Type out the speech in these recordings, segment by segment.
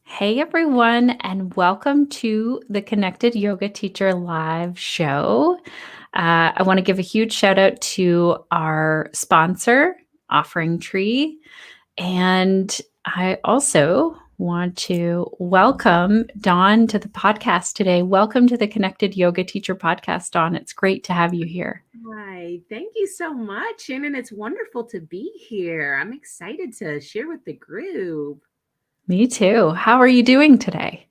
Hey everyone, and welcome to the Connected Yoga Teacher Live show. I want to give a huge shout out to our sponsor, Offering Tree. And I also want to welcome Dawn to the podcast today. Welcome to the Connected Yoga Teacher podcast, Dawn. It's great to have you here. Hi, thank you so much, Shannon. It's wonderful to be here. I'm excited to share with the group. Me too. How are you doing today?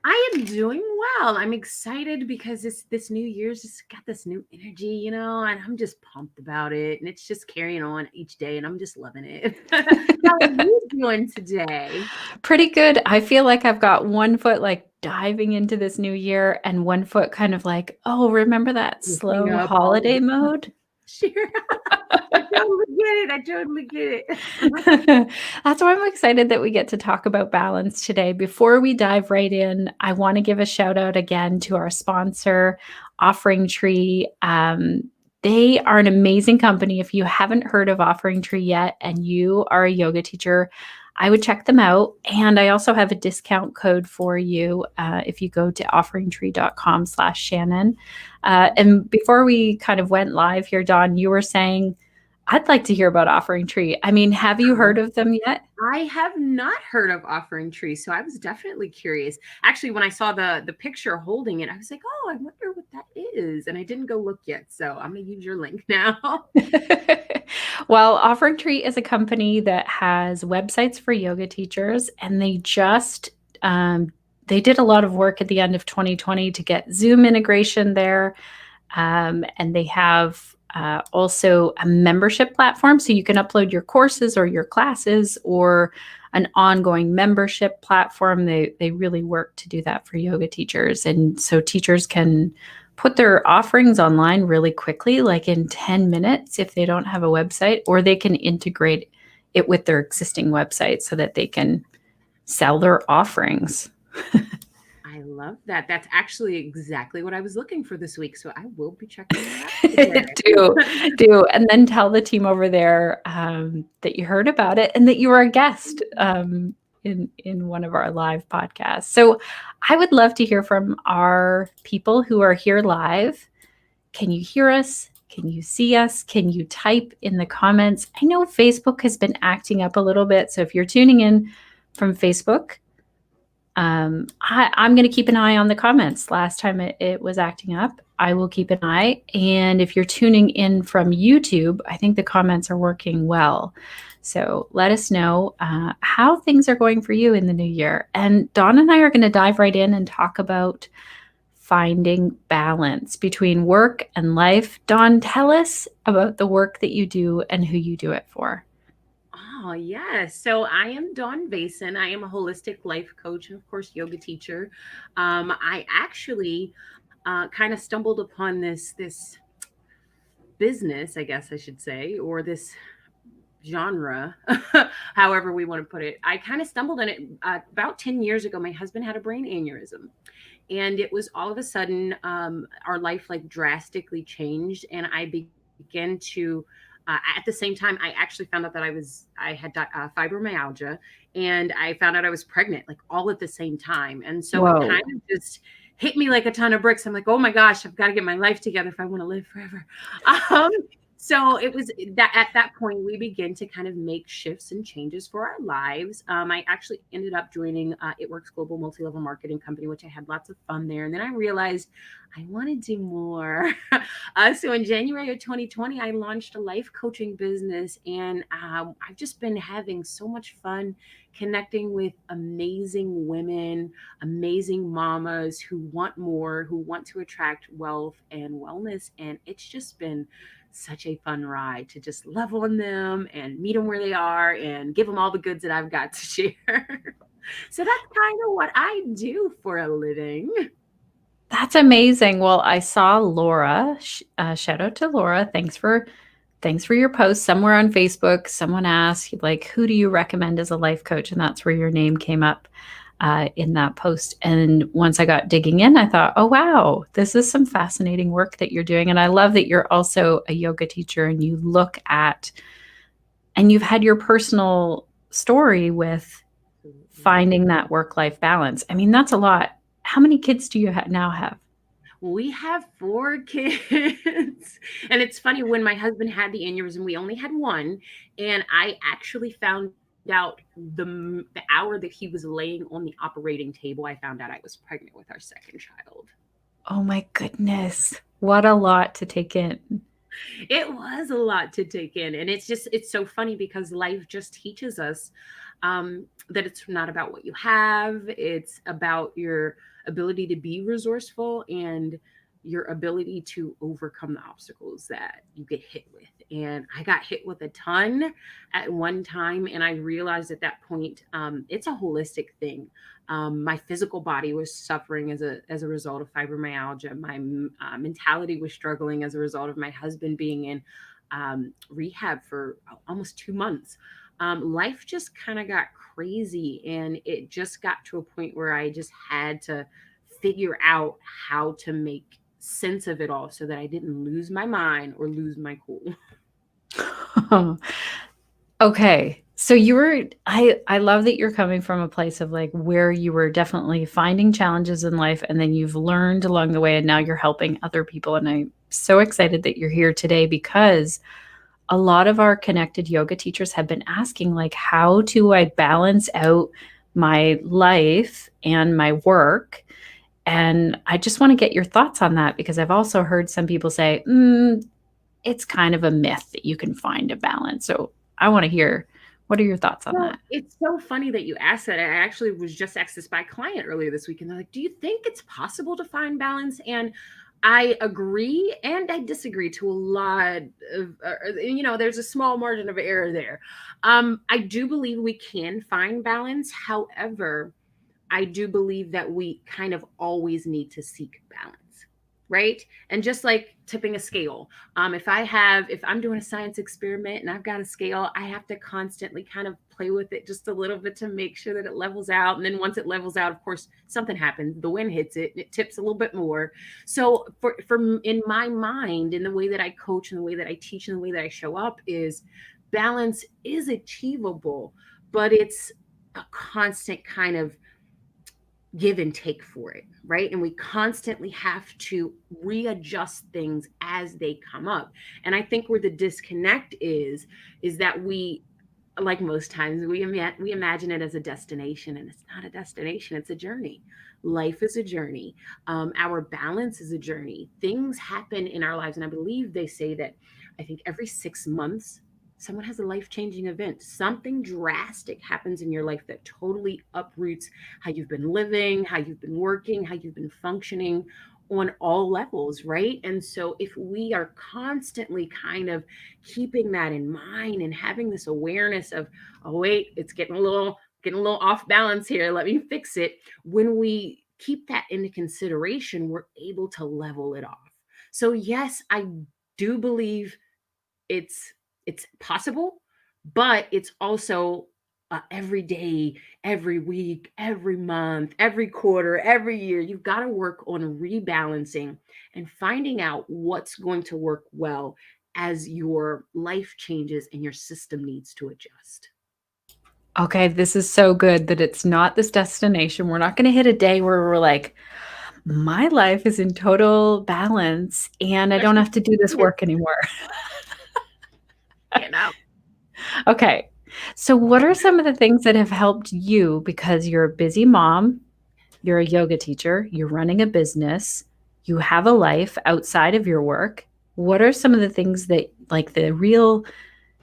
I am doing well. I'm excited because this new year's just got this new energy, and I'm just pumped about it. And it's just carrying on each day, and I'm just loving it. How are you doing today? Pretty good. I feel like I've got one foot like diving into this new year and one foot kind of like, oh, remember that Looking slow up all of holiday the mode? sure. I totally get it. I totally get it. That's why I'm excited that we get to talk about balance today. Before we dive right in, I want to give a shout out again to our sponsor, Offering Tree. They are an amazing company. If you haven't heard of Offering Tree yet and you are a yoga teacher, I would check them out. And I also have a discount code for you if you go to offeringtree.com/Shannon. And before we kind of went live here, Dawn, you were saying, I'd like to hear about Offering Tree. I mean, have you heard of them yet? I have not heard of Offering Tree, so I was definitely curious. Actually, when I saw the picture holding it, I was like, "Oh, I wonder what that is," and I didn't go look yet. So I'm gonna use your link now. Well, Offering Tree is a company that has websites for yoga teachers, and they did a lot of work at the end of 2020 to get Zoom integration there, and they have also a membership platform, so you can upload your courses or your classes or an ongoing membership platform. They really work to do that for yoga teachers, and so teachers can put their offerings online really quickly, like in 10 minutes if they don't have a website, or they can integrate it with their existing website so that they can sell their offerings. I love that. That's actually exactly what I was looking for this week, so I will be checking that out today. do, and then tell the team over there that you heard about it and that you were a guest in one of our live podcasts. So I would love to hear from our people who are here live. Can you hear us? Can you see us? Can you type in the comments? I know Facebook has been acting up a little bit, so if you're tuning in from Facebook, I'm going to keep an eye on the comments. Last time it was acting up, I will keep an eye. And if you're tuning in from YouTube, I think the comments are working well. So let us know how things are going for you in the new year. And Dawn and I are going to dive right in and talk about finding balance between work and life. Dawn, tell us about the work that you do and who you do it for. Oh, yes. So I am Dawn Vason. I am a holistic life coach and, of course, yoga teacher. I actually kind of stumbled upon this business, I guess I should say, or this genre, however we want to put it. I kind of stumbled in it about 10 years ago. My husband had a brain aneurysm, and it was all of a sudden our life like drastically changed, and I began to at the same time I actually found out that I had fibromyalgia, and I found out I was pregnant, like all at the same time. And so it Whoa. kind of just hit me like a ton of bricks. I'm like, oh my gosh, I've got to get my life together if I want to live forever. um, so it was that at that point we began to kind of make shifts and changes for our lives. I actually ended up joining It Works Global Multi-Level Marketing Company, which I had lots of fun there. And then I realized I want to do more. So in January of 2020, I launched a life coaching business, and I've just been having so much fun connecting with amazing women, amazing mamas who want more, who want to attract wealth and wellness. And it's just been such a fun ride to just love on them and meet them where they are and give them all the goods that I've got to share. So that's kind of what I do for a living. That's amazing. Well, I saw Laura. Shout out to Laura. Thanks for your post somewhere on Facebook. Someone asked, like, who do you recommend as a life coach? And that's where your name came up in that post. And once I got digging in, I thought, oh, wow, this is some fascinating work that you're doing. And I love that you're also a yoga teacher and you look at, and you've had your personal story with Absolutely. finding that work-life balance. I mean, that's a lot. How many kids do you now have? We have 4 kids. And it's funny, when my husband had the aneurysm, we only had 1, and I actually found out the hour that he was laying on the operating table, I found out I was pregnant with our 2nd child. Oh my goodness. What a lot to take in. It was a lot to take in, and it's so funny because life just teaches us that it's not about what you have, it's about your ability to be resourceful and your ability to overcome the obstacles that you get hit with. And I got hit with a ton at one time, and I realized at that point, it's a holistic thing. My physical body was suffering as a result of fibromyalgia. My mentality was struggling as a result of my husband being in rehab for almost 2 months. Life just kind of got crazy, and it just got to a point where I just had to figure out how to make sense of it all so that I didn't lose my mind or lose my cool. Okay. So you were I love that you're coming from a place of like where you were definitely finding challenges in life and then you've learned along the way and now you're helping other people and I'm so excited that you're here today because a lot of our connected yoga teachers have been asking like how do I balance out my life and my work? And I just want to get your thoughts on that because I've also heard some people say, it's kind of a myth that you can find a balance. So I want to hear what are your thoughts on Well, that? it's so funny that you asked that. I actually was just asked this by a client earlier this week, and they're like, "Do you think it's possible to find balance?" And I agree and I disagree to a lot of, there's a small margin of error there. I do believe we can find balance. However, I do believe that we kind of always need to seek balance, right? And just like tipping a scale, if I'm doing a science experiment and I've got a scale, I have to constantly kind of play with it just a little bit to make sure that it levels out. And then once it levels out, of course, something happens. The wind hits it, and it tips a little bit more. So for in my mind, in the way that I coach, and the way that I teach, and the way that I show up, is balance is achievable, but it's a constant kind of give and take for it, right? And we constantly have to readjust things as they come up. And I think where the disconnect is that we, like most times, we imagine it as a destination, and it's not a destination, it's a journey. Life is a journey. Our balance is a journey. Things happen in our lives, and I believe they say that, I think every 6 months someone has a life-changing event. Something drastic happens in your life that totally uproots how you've been living, how you've been working, how you've been functioning on all levels, right? And so if we are constantly kind of keeping that in mind and having this awareness of, oh wait, it's getting a little off balance here, let me fix it. When we keep that into consideration, we're able to level it off. So yes, I do believe it's it's possible, but it's also every day, every week, every month, every quarter, every year. You've got to work on rebalancing and finding out what's going to work well as your life changes and your system needs to adjust. Okay, this is so good that it's not this destination. We're not going to hit a day where we're like, my life is in total balance and I don't Especially have to do this kids, work anymore. you know. Okay. So, what are some of the things that have helped you because you're a busy mom, you're a yoga teacher, you're running a business, you have a life outside of your work? What are some of the things that, like the real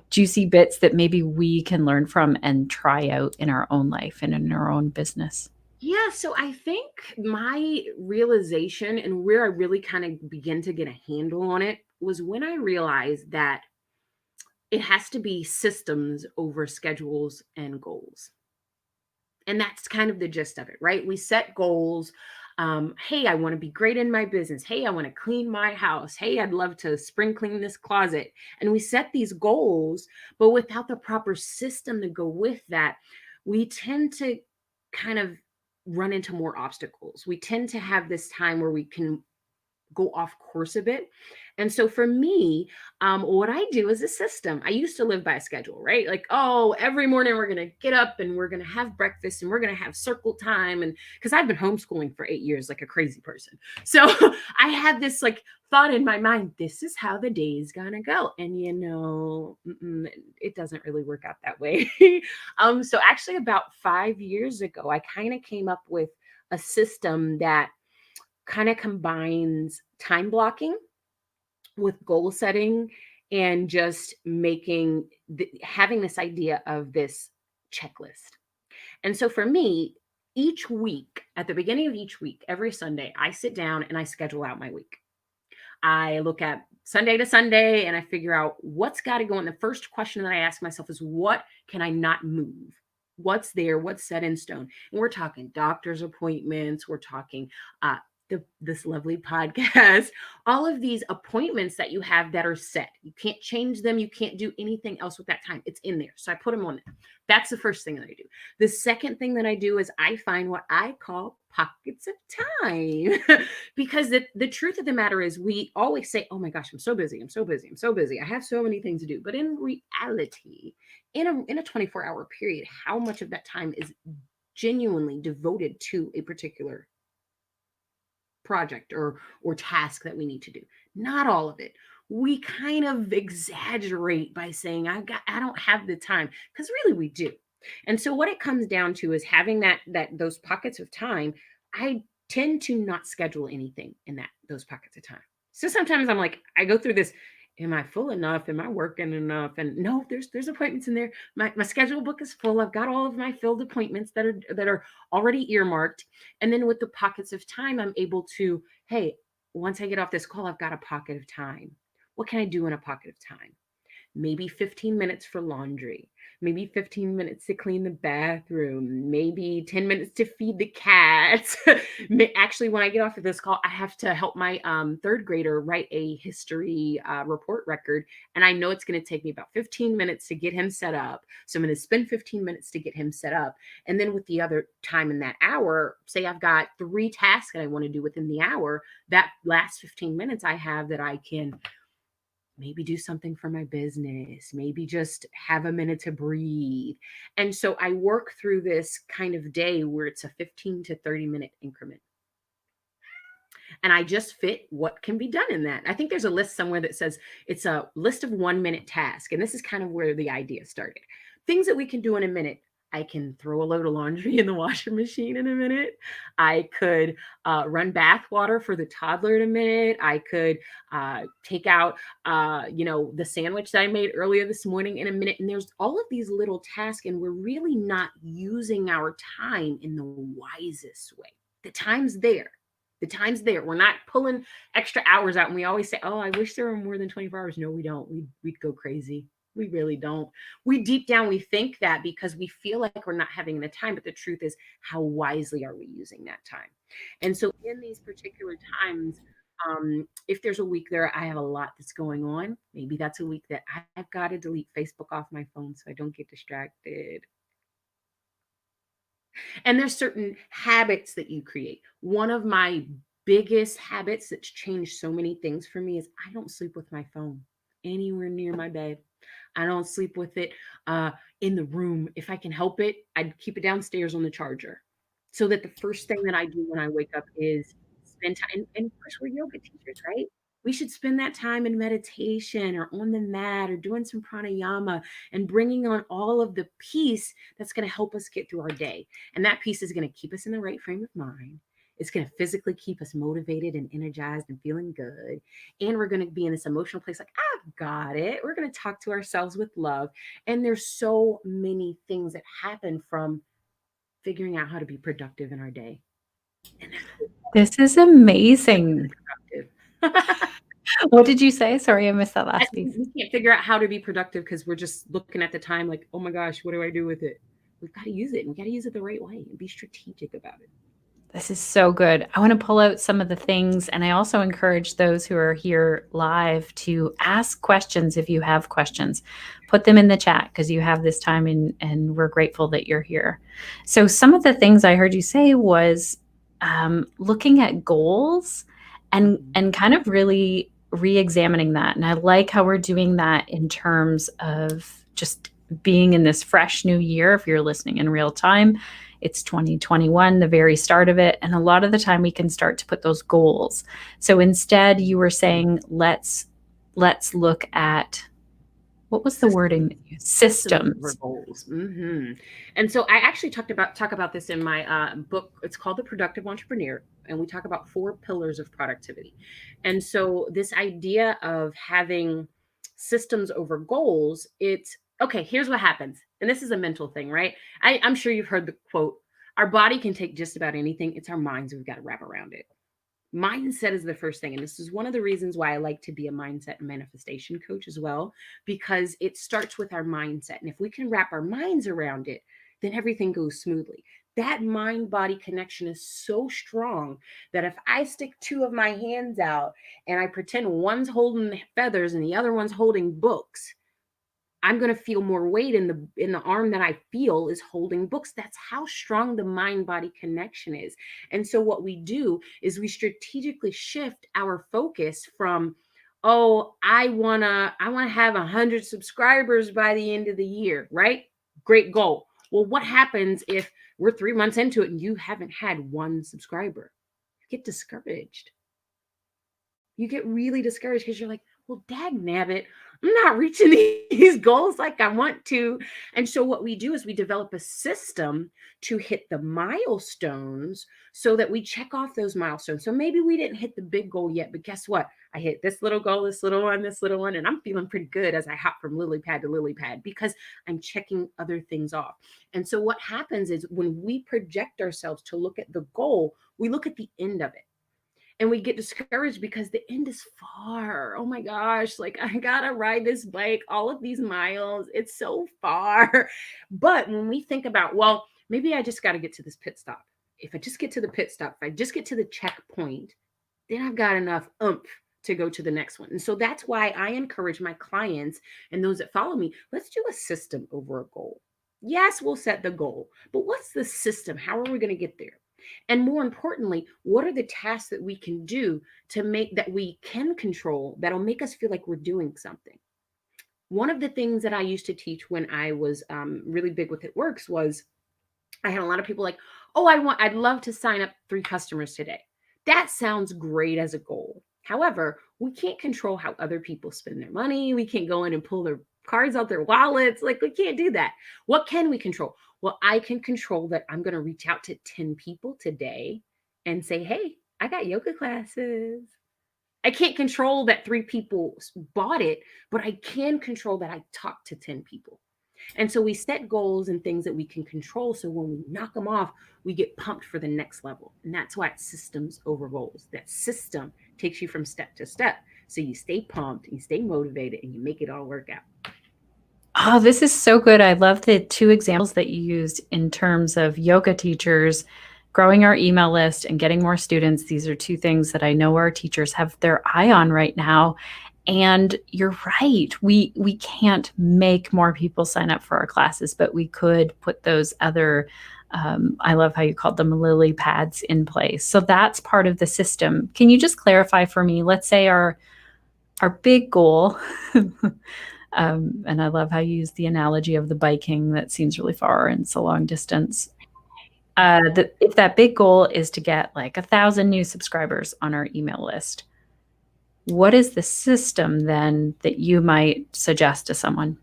juicy bits that maybe we can learn from and try out in our own life and in our own business? Yeah, so I think my realization and where I really kind of begin to get a handle on it was when I realized that it has to be systems over schedules and goals. And that's kind of the gist of it, right? We set goals. Hey, I want to be great in my business. Hey, I want to clean my house. Hey, I'd love to spring clean this closet. And we set these goals, but without the proper system to go with that, we tend to kind of run into more obstacles. We tend to have this time where we can go off course a bit. And so for me, what I do is a system. I used to live by a schedule, right? Like, oh, every morning we're going to get up and we're going to have breakfast and we're going to have circle time. And because I've been homeschooling for 8 years, like a crazy person. So I had this like thought in my mind, this is how the day is going to go. And, it doesn't really work out that way. So actually about 5 years ago, I kind of came up with a system that kind of combines time blocking with goal setting and just having this idea of this checklist. And so for me, each week, at the beginning of each week, every Sunday, I sit down and I schedule out my week. I look at Sunday to Sunday and I figure out what's got to go. And the first question that I ask myself is, what can I not move? What's there? What's set in stone? And we're talking doctor's appointments. We're talking this lovely podcast, all of these appointments that you have that are set. You can't change them. You can't do anything else with that time. It's in there. So I put them on there. That's the first thing that I do. The second thing that I do is I find what I call pockets of time. Because the truth of the matter is we always say, oh my gosh, I'm so busy. I'm so busy. I'm so busy. I have so many things to do. But in reality, in a 24-hour period, how much of that time is genuinely devoted to a particular project or task that we need to do? Not all of it. We kind of exaggerate by saying I don't have the time, because really we do. And so what it comes down to is having those pockets of time. I tend to not schedule anything in those pockets of time. So sometimes I'm like, I go through this, am I full enough? Am I working enough? And no, there's appointments in there. My schedule book is full. I've got all of my filled appointments that are already earmarked. And then with the pockets of time, I'm able to, hey, once I get off this call, I've got a pocket of time. What can I do in a pocket of time? Maybe 15 minutes for laundry, maybe 15 minutes to clean the bathroom, maybe 10 minutes to feed the cats. Actually, when I get off of this call, I have to help my third grader write a history report record. And I know it's going to take me about 15 minutes to get him set up. So I'm going to spend 15 minutes to get him set up. And then with the other time in that hour, say I've got 3 tasks that I want to do within the hour, that last 15 minutes I have that I can maybe do something for my business, maybe just have a minute to breathe. And so I work through this kind of day where it's a 15 to 30 minute increment. And I just fit what can be done in that. I think there's a list somewhere that says it's a list of 1-minute tasks. And this is kind of where the idea started. Things that we can do in a minute. I can throw a load of laundry in the washing machine in a minute. I could run bath water for the toddler in a minute. I could take out, the sandwich that I made earlier this morning in a minute. And there's all of these little tasks, and we're really not using our time in the wisest way. The time's there. The time's there. We're not pulling extra hours out. And we always say, oh, I wish there were more than 24 hours. No, we don't. We'd go crazy. We really don't. We deep down, we think that because we feel like we're not having the time, but the truth is, how wisely are we using that time? And so in these particular times, if there's a week there, I have a lot that's going on. Maybe that's a week that I've got to delete Facebook off my phone so I don't get distracted. And there's certain habits that you create. One of my biggest habits that's changed so many things for me is I don't sleep with my phone anywhere near my bed. I don't sleep with it in the room. If I can help it, I'd keep it downstairs on the charger, so that the first thing that I do when I wake up is spend time. And of course, we're yoga teachers, right? We should spend that time in meditation or on the mat or doing some pranayama and bringing on all of the peace that's going to help us get through our day. And that peace is going to keep us in the right frame of mind. It's going to physically keep us motivated and energized and feeling good. And we're going to be in this emotional place like, I've got it. We're going to talk to ourselves with love. And there's so many things that happen from figuring out how to be productive in our day. And this is amazing. What did you say? Sorry, I missed that last piece. We can't figure out how to be productive because we're just looking at the time like, oh my gosh, what do I do with it? We've got to use it. We've got to use it the right way and be strategic about it. This is so good. I want to pull out some of the things, and I also encourage those who are here live to ask questions if you have questions. Put them in the chat because you have this time, and we're grateful that you're here. So some of the things I heard you say was looking at goals and kind of really re-examining that. And I like how we're doing that in terms of just being in this fresh new year. If you're listening in real time, it's 2021, the very start of it, and a lot of the time we can start to put those goals. So instead, you were saying let's look at, what was the wording Systems. that you, Systems over systems. goals. And so I actually talk about this in my book. It's called The Productive Entrepreneur, and we talk about 4 pillars of productivity. And so this idea of having systems over goals, it's okay. Here's what happens, and this is a mental thing, right? I'm sure you've heard the quote: "Our body can take just about anything. It's our minds we've got to wrap around it." Mindset is the first thing. And this is one of the reasons why I like to be a mindset and manifestation coach as well, because it starts with our mindset. And if we can wrap our minds around it, then everything goes smoothly. That mind body connection is so strong that if I stick 2 of my hands out and I pretend one's holding feathers and the other one's holding books, I'm going to feel more weight in the arm that I feel is holding books. That's how strong the mind body connection is. And so what we do is we strategically shift our focus from, oh, I want to have 100 subscribers by the end of the year, right? Great goal. Well, what happens if we're 3 months into it and you haven't had 1 subscriber? You get discouraged. You get really discouraged because you're like, well, dag nabbit, I'm not reaching these goals like I want to. And so what we do is we develop a system to hit the milestones so that we check off those milestones. So maybe we didn't hit the big goal yet, but guess what? I hit this little goal, this little one, and I'm feeling pretty good as I hop from lily pad to lily pad because I'm checking other things off. And so what happens is when we project ourselves to look at the goal, we look at the end of it and we get discouraged because the end is far. Oh my gosh, like I gotta ride this bike all of these miles. It's so far. But when we think about, well, maybe I just got to get to this pit stop. If I just get to the pit stop, if I just get to the checkpoint, then I've got enough oomph to go to the next one. And so that's why I encourage my clients and those that follow me, let's do a system over a goal. Yes, we'll set the goal, but what's the system? How are we going to get there? And more importantly, what are the tasks that we can do to make that we can control that'll make us feel like we're doing something? One of the things that I used to teach when I was really big with It Works was I had a lot of people like, oh, I'd love to sign up 3 customers today. That sounds great as a goal. However, we can't control how other people spend their money. We can't go in and pull their cards out their wallets. Like, we can't do that. What can we control? Well, I can control that I'm going to reach out to 10 people today and say, hey, I got yoga classes. I can't control that 3 people bought it, but I can control that I talked to 10 people. And so we set goals and things that we can control. So when we knock them off, we get pumped for the next level. And that's why it's systems over goals. That system takes you from step to step. So you stay pumped, you stay motivated, and you make it all work out. Oh, this is so good. I love the 2 examples that you used in terms of yoga teachers, growing our email list and getting more students. These are 2 things that I know our teachers have their eye on right now. And you're right. We can't make more people sign up for our classes, but we could put those other, I love how you called them lily pads, in place. So that's part of the system. Can you just clarify for me? Let's say our big goal, and I love how you use the analogy of the biking. That seems really far and it's a long distance. If that big goal is to get like 1,000 new subscribers on our email list, what is the system then that you might suggest to someone?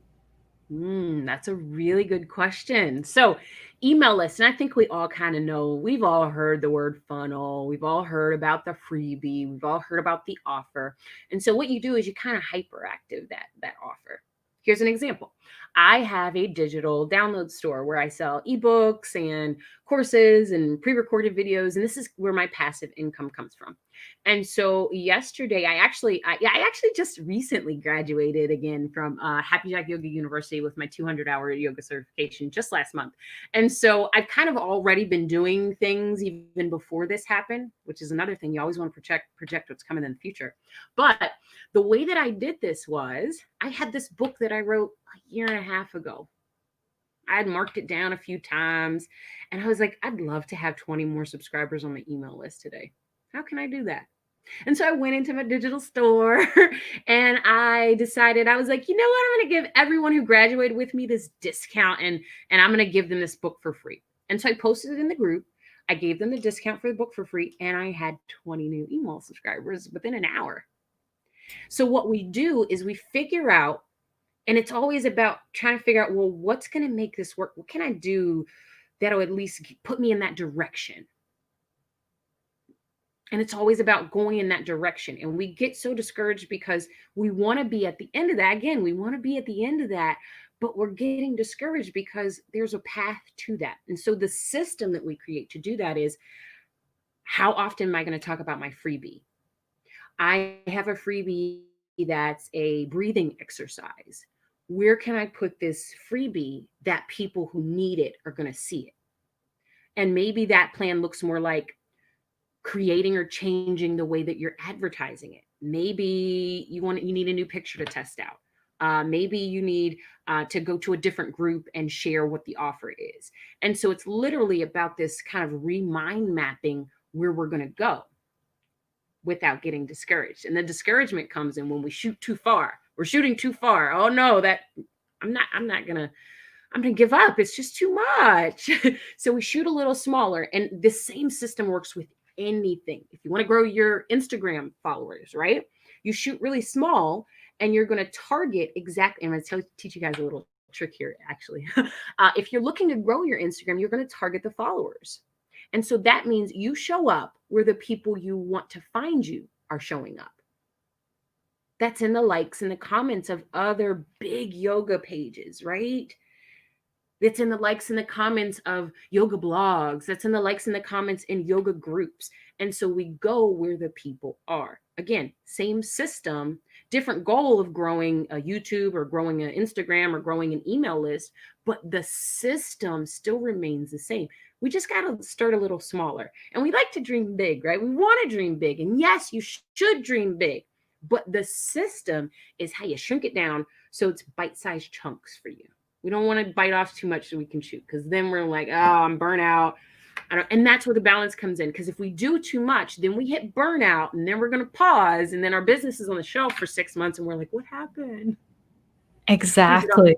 That's a really good question. So, email list, and I think we all kind of know, we've all heard the word funnel, we've all heard about the freebie, we've all heard about the offer. And so, what you do is you kind of hyperactive that offer. Here's an example. I have a digital download store where I sell ebooks and courses and pre-recorded videos, and this is where my passive income comes from. And so yesterday, I actually just recently graduated again from Happy Jack Yoga University with my 200-hour yoga certification just last month. And so I've kind of already been doing things even before this happened, which is another thing. You always want to project what's coming in the future. But the way that I did this was I had this book that I wrote a year and a half ago. I had marked it down a few times and I was like, I'd love to have 20 more subscribers on my email list today. How can I do that? And so I went into my digital store and I decided, I was like, you know what? I'm going to give everyone who graduated with me this discount, and I'm going to give them this book for free. And so I posted it in the group. I gave them the discount for the book for free, and I had 20 new email subscribers within an hour. So what we do is we figure out, and it's always about trying to figure out, well, what's going to make this work? What can I do that'll at least put me in that direction? And it's always about going in that direction. And we get so discouraged because we want to be at the end of that. Again, we want to be at the end of that, but we're getting discouraged because there's a path to that. And so the system that we create to do that is, how often am I going to talk about my freebie? I have a freebie that's a breathing exercise. Where can I put this freebie that people who need it are going to see it? And maybe that plan looks more like creating or changing the way that you're advertising it. Maybe you need a new picture to test out. Maybe you need to go to a different group and share what the offer is. And so it's literally about this kind of mind mapping where we're going to go without getting discouraged. And the discouragement comes in when we shoot too far. We're shooting too far. Oh no, I'm gonna give up. It's just too much. So we shoot a little smaller. And the same system works with anything. If you want to grow your Instagram followers, right? You shoot really small and you're going to target exactly. I'm going to teach you guys a little trick here, actually. If you're looking to grow your Instagram, you're going to target the followers. And so that means you show up where the people you want to find you are showing up. That's in the likes and the comments of other big yoga pages, right? That's in the likes and the comments of yoga blogs. That's in the likes and the comments in yoga groups. And so we go where the people are. Again, same system, different goal of growing a YouTube or growing an Instagram or growing an email list, but the system still remains the same. We just got to start a little smaller. And we like to dream big, right? We want to dream big. And yes, you should dream big, but the system is how you shrink it down so it's bite-sized chunks for you. We don't want to bite off too much so we can shoot, because then we're like, oh, I'm burnout. And that's where the balance comes in. Because if we do too much, then we hit burnout, and then we're going to pause, and then our business is on the shelf for 6 months, and we're like, what happened? Exactly.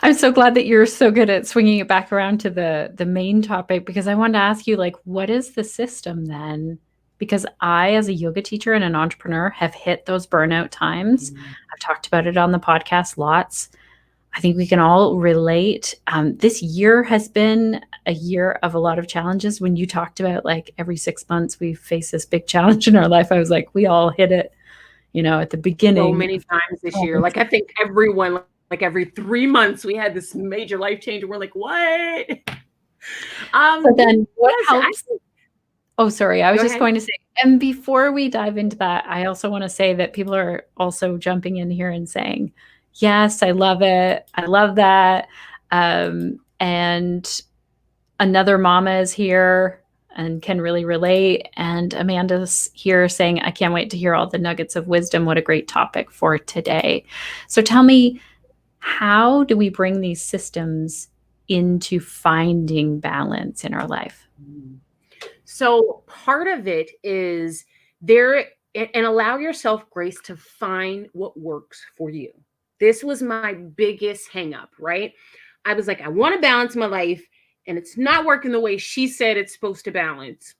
I'm so glad that you're so good at swinging it back around to the main topic, because I wanted to ask you, like, what is the system then? Because I, as a yoga teacher and an entrepreneur, have hit those burnout times. I've talked about it on the podcast lots. I think we can all relate. This year has been a year of a lot of challenges. When you talked about, like, every 6 months we face this big challenge in our life, I was like, we all hit it, at the beginning. So many times this year. Like, I think everyone, like every 3 months we had this major life change, and we're like, what? So then what helps? Oh, sorry. I was just going to say, and before we dive into that, I also want to say that people are also jumping in here and saying, yes, I love it. I love that. And another mama is here and can really relate. And Amanda's here saying, I can't wait to hear all the nuggets of wisdom. What a great topic for today. So tell me, how do we bring these systems into finding balance in our life? So part of it is there, and allow yourself grace to find what works for you. This was my biggest hang up, right? I was like, I want to balance my life, and it's not working the way she said it's supposed to balance.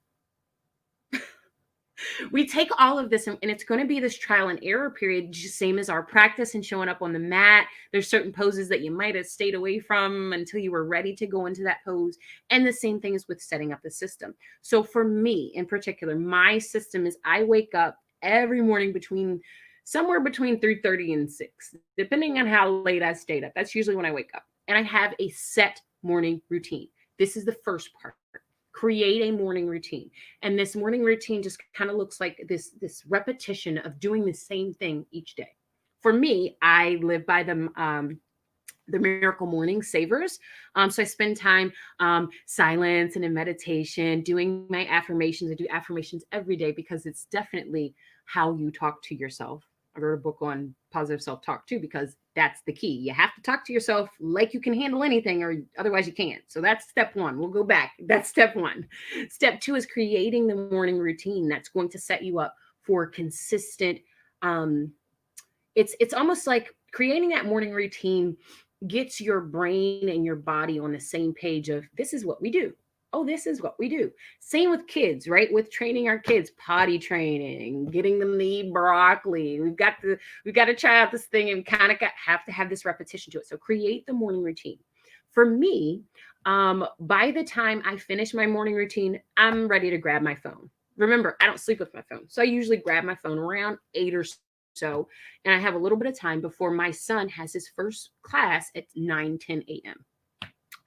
We take all of this, and it's going to be this trial and error period, just same as our practice and showing up on the mat. There's certain poses that you might have stayed away from until you were ready to go into that pose. And the same thing is with setting up the system. So for me in particular, my system is I wake up every morning somewhere between 3:30 and 6, depending on how late I stayed up. That's usually when I wake up. And I have a set morning routine. This is the first part. Create a morning routine. And this morning routine just kind of looks like this repetition of doing the same thing each day. For me, I live by the Miracle Morning Savers. So I spend time silence and in meditation, doing my affirmations. I do affirmations every day because it's definitely how you talk to yourself. I wrote a book on positive self-talk too, because that's the key. You have to talk to yourself like you can handle anything, or otherwise you can't. So that's step one. We'll go back. That's step one. Step two is creating the morning routine that's going to set you up for consistent. Um, it's almost like creating that morning routine gets your brain and your body on the same page of this is what we do. Oh, this is what we do. Same with kids, right? With training our kids, potty training, getting them to eat broccoli. We've got to try out this thing and kind of have to have this repetition to it. So create the morning routine. For me, by the time I finish my morning routine, I'm ready to grab my phone. Remember, I don't sleep with my phone. So I usually grab my phone around 8 or so, and I have a little bit of time before my son has his first class at 9:10 a.m.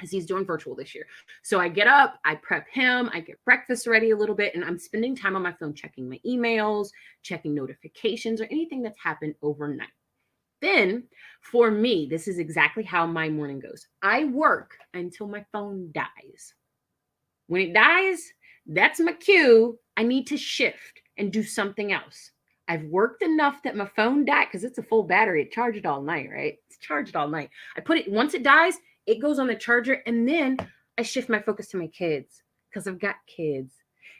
as he's doing virtual this year. So I get up, I prep him, I get breakfast ready a little bit, and I'm spending time on my phone checking my emails, checking notifications, or anything that's happened overnight. Then, for me, this is exactly how my morning goes. I work until my phone dies. When it dies, that's my cue. I need to shift and do something else. I've worked enough that my phone died because it's a full battery. It charged it all night, right? It's charged all night. I put it, once it dies, it goes on the charger, and then I shift my focus to my kids because I've got kids.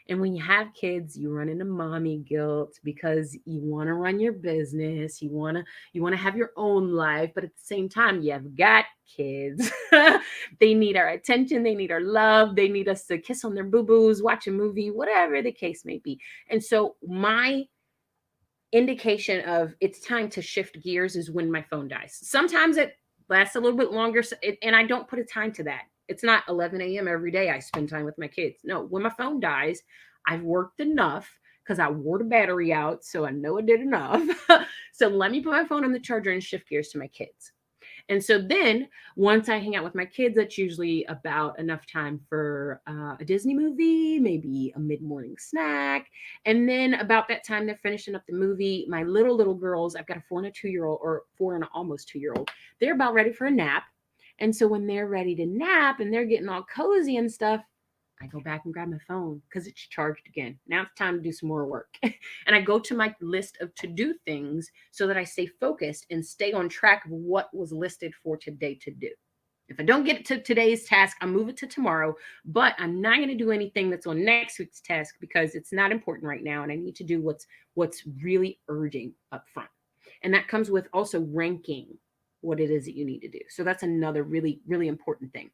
And when you have kids, you run into mommy guilt because you want to run your business, you want to have your own life, but at the same time, you've got kids. They need our attention, they need our love, they need us to kiss on their boo-boos, watch a movie, whatever the case may be. And so my indication of it's time to shift gears is when my phone dies. Sometimes it lasts a little bit longer, and I don't put a time to that. It's not 11 a.m. every day I spend time with my kids. No, when my phone dies, I've worked enough because I wore the battery out, so I know I did enough. So let me put my phone on the charger and shift gears to my kids. And so then once I hang out with my kids, that's usually about enough time for a Disney movie, maybe a mid-morning snack. And then about that time they're finishing up the movie, my little girls, I've got a 4 and a 2-year-old, or 4 and an almost 2-year-old, they're about ready for a nap. And so when they're ready to nap and they're getting all cozy and stuff, I go back and grab my phone because it's charged again. Now it's time to do some more work. And I go to my list of to-do things so that I stay focused and stay on track of what was listed for today to do. If I don't get to today's task, I move it to tomorrow, but I'm not going to do anything that's on next week's task because it's not important right now, and I need to do what's really urgent up front. And that comes with also ranking what it is that you need to do. So that's another really, really important thing.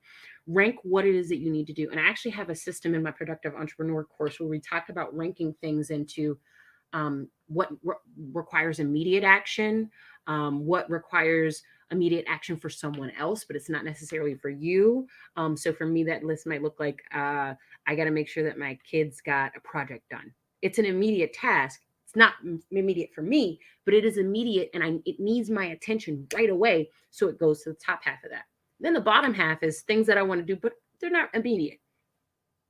Rank what it is that you need to do. And I actually have a system in my Productive Entrepreneur course where we talk about ranking things into what requires immediate action, what requires immediate action for someone else, but it's not necessarily for you. So for me, that list might look like I got to make sure that my kids got a project done. It's an immediate task. It's not immediate for me, but it is immediate, and it needs my attention right away. So it goes to the top half of that. Then the bottom half is things that I want to do, but they're not immediate.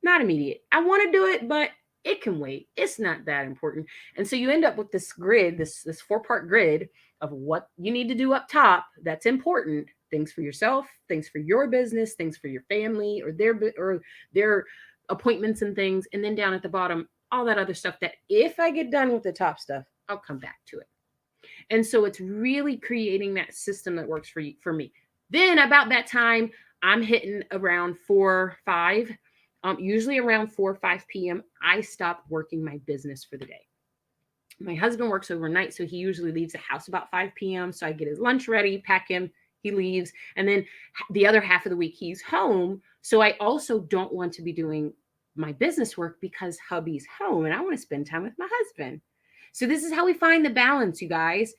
Not immediate. I want to do it, but it can wait. It's not that important. And so you end up with this grid, this 4-part grid of what you need to do up top that's important. Things for yourself, things for your business, things for your family or their appointments and things. And then down at the bottom, all that other stuff that if I get done with the top stuff, I'll come back to it. And so it's really creating that system that works for me. Then about that time, I'm hitting around 4, 5, usually around 4 or 5 p.m. I stop working my business for the day. My husband works overnight, so he usually leaves the house about 5 p.m. So I get his lunch ready, pack him, he leaves. And then the other half of the week, he's home. So I also don't want to be doing my business work because hubby's home and I want to spend time with my husband. So this is how we find the balance, you guys.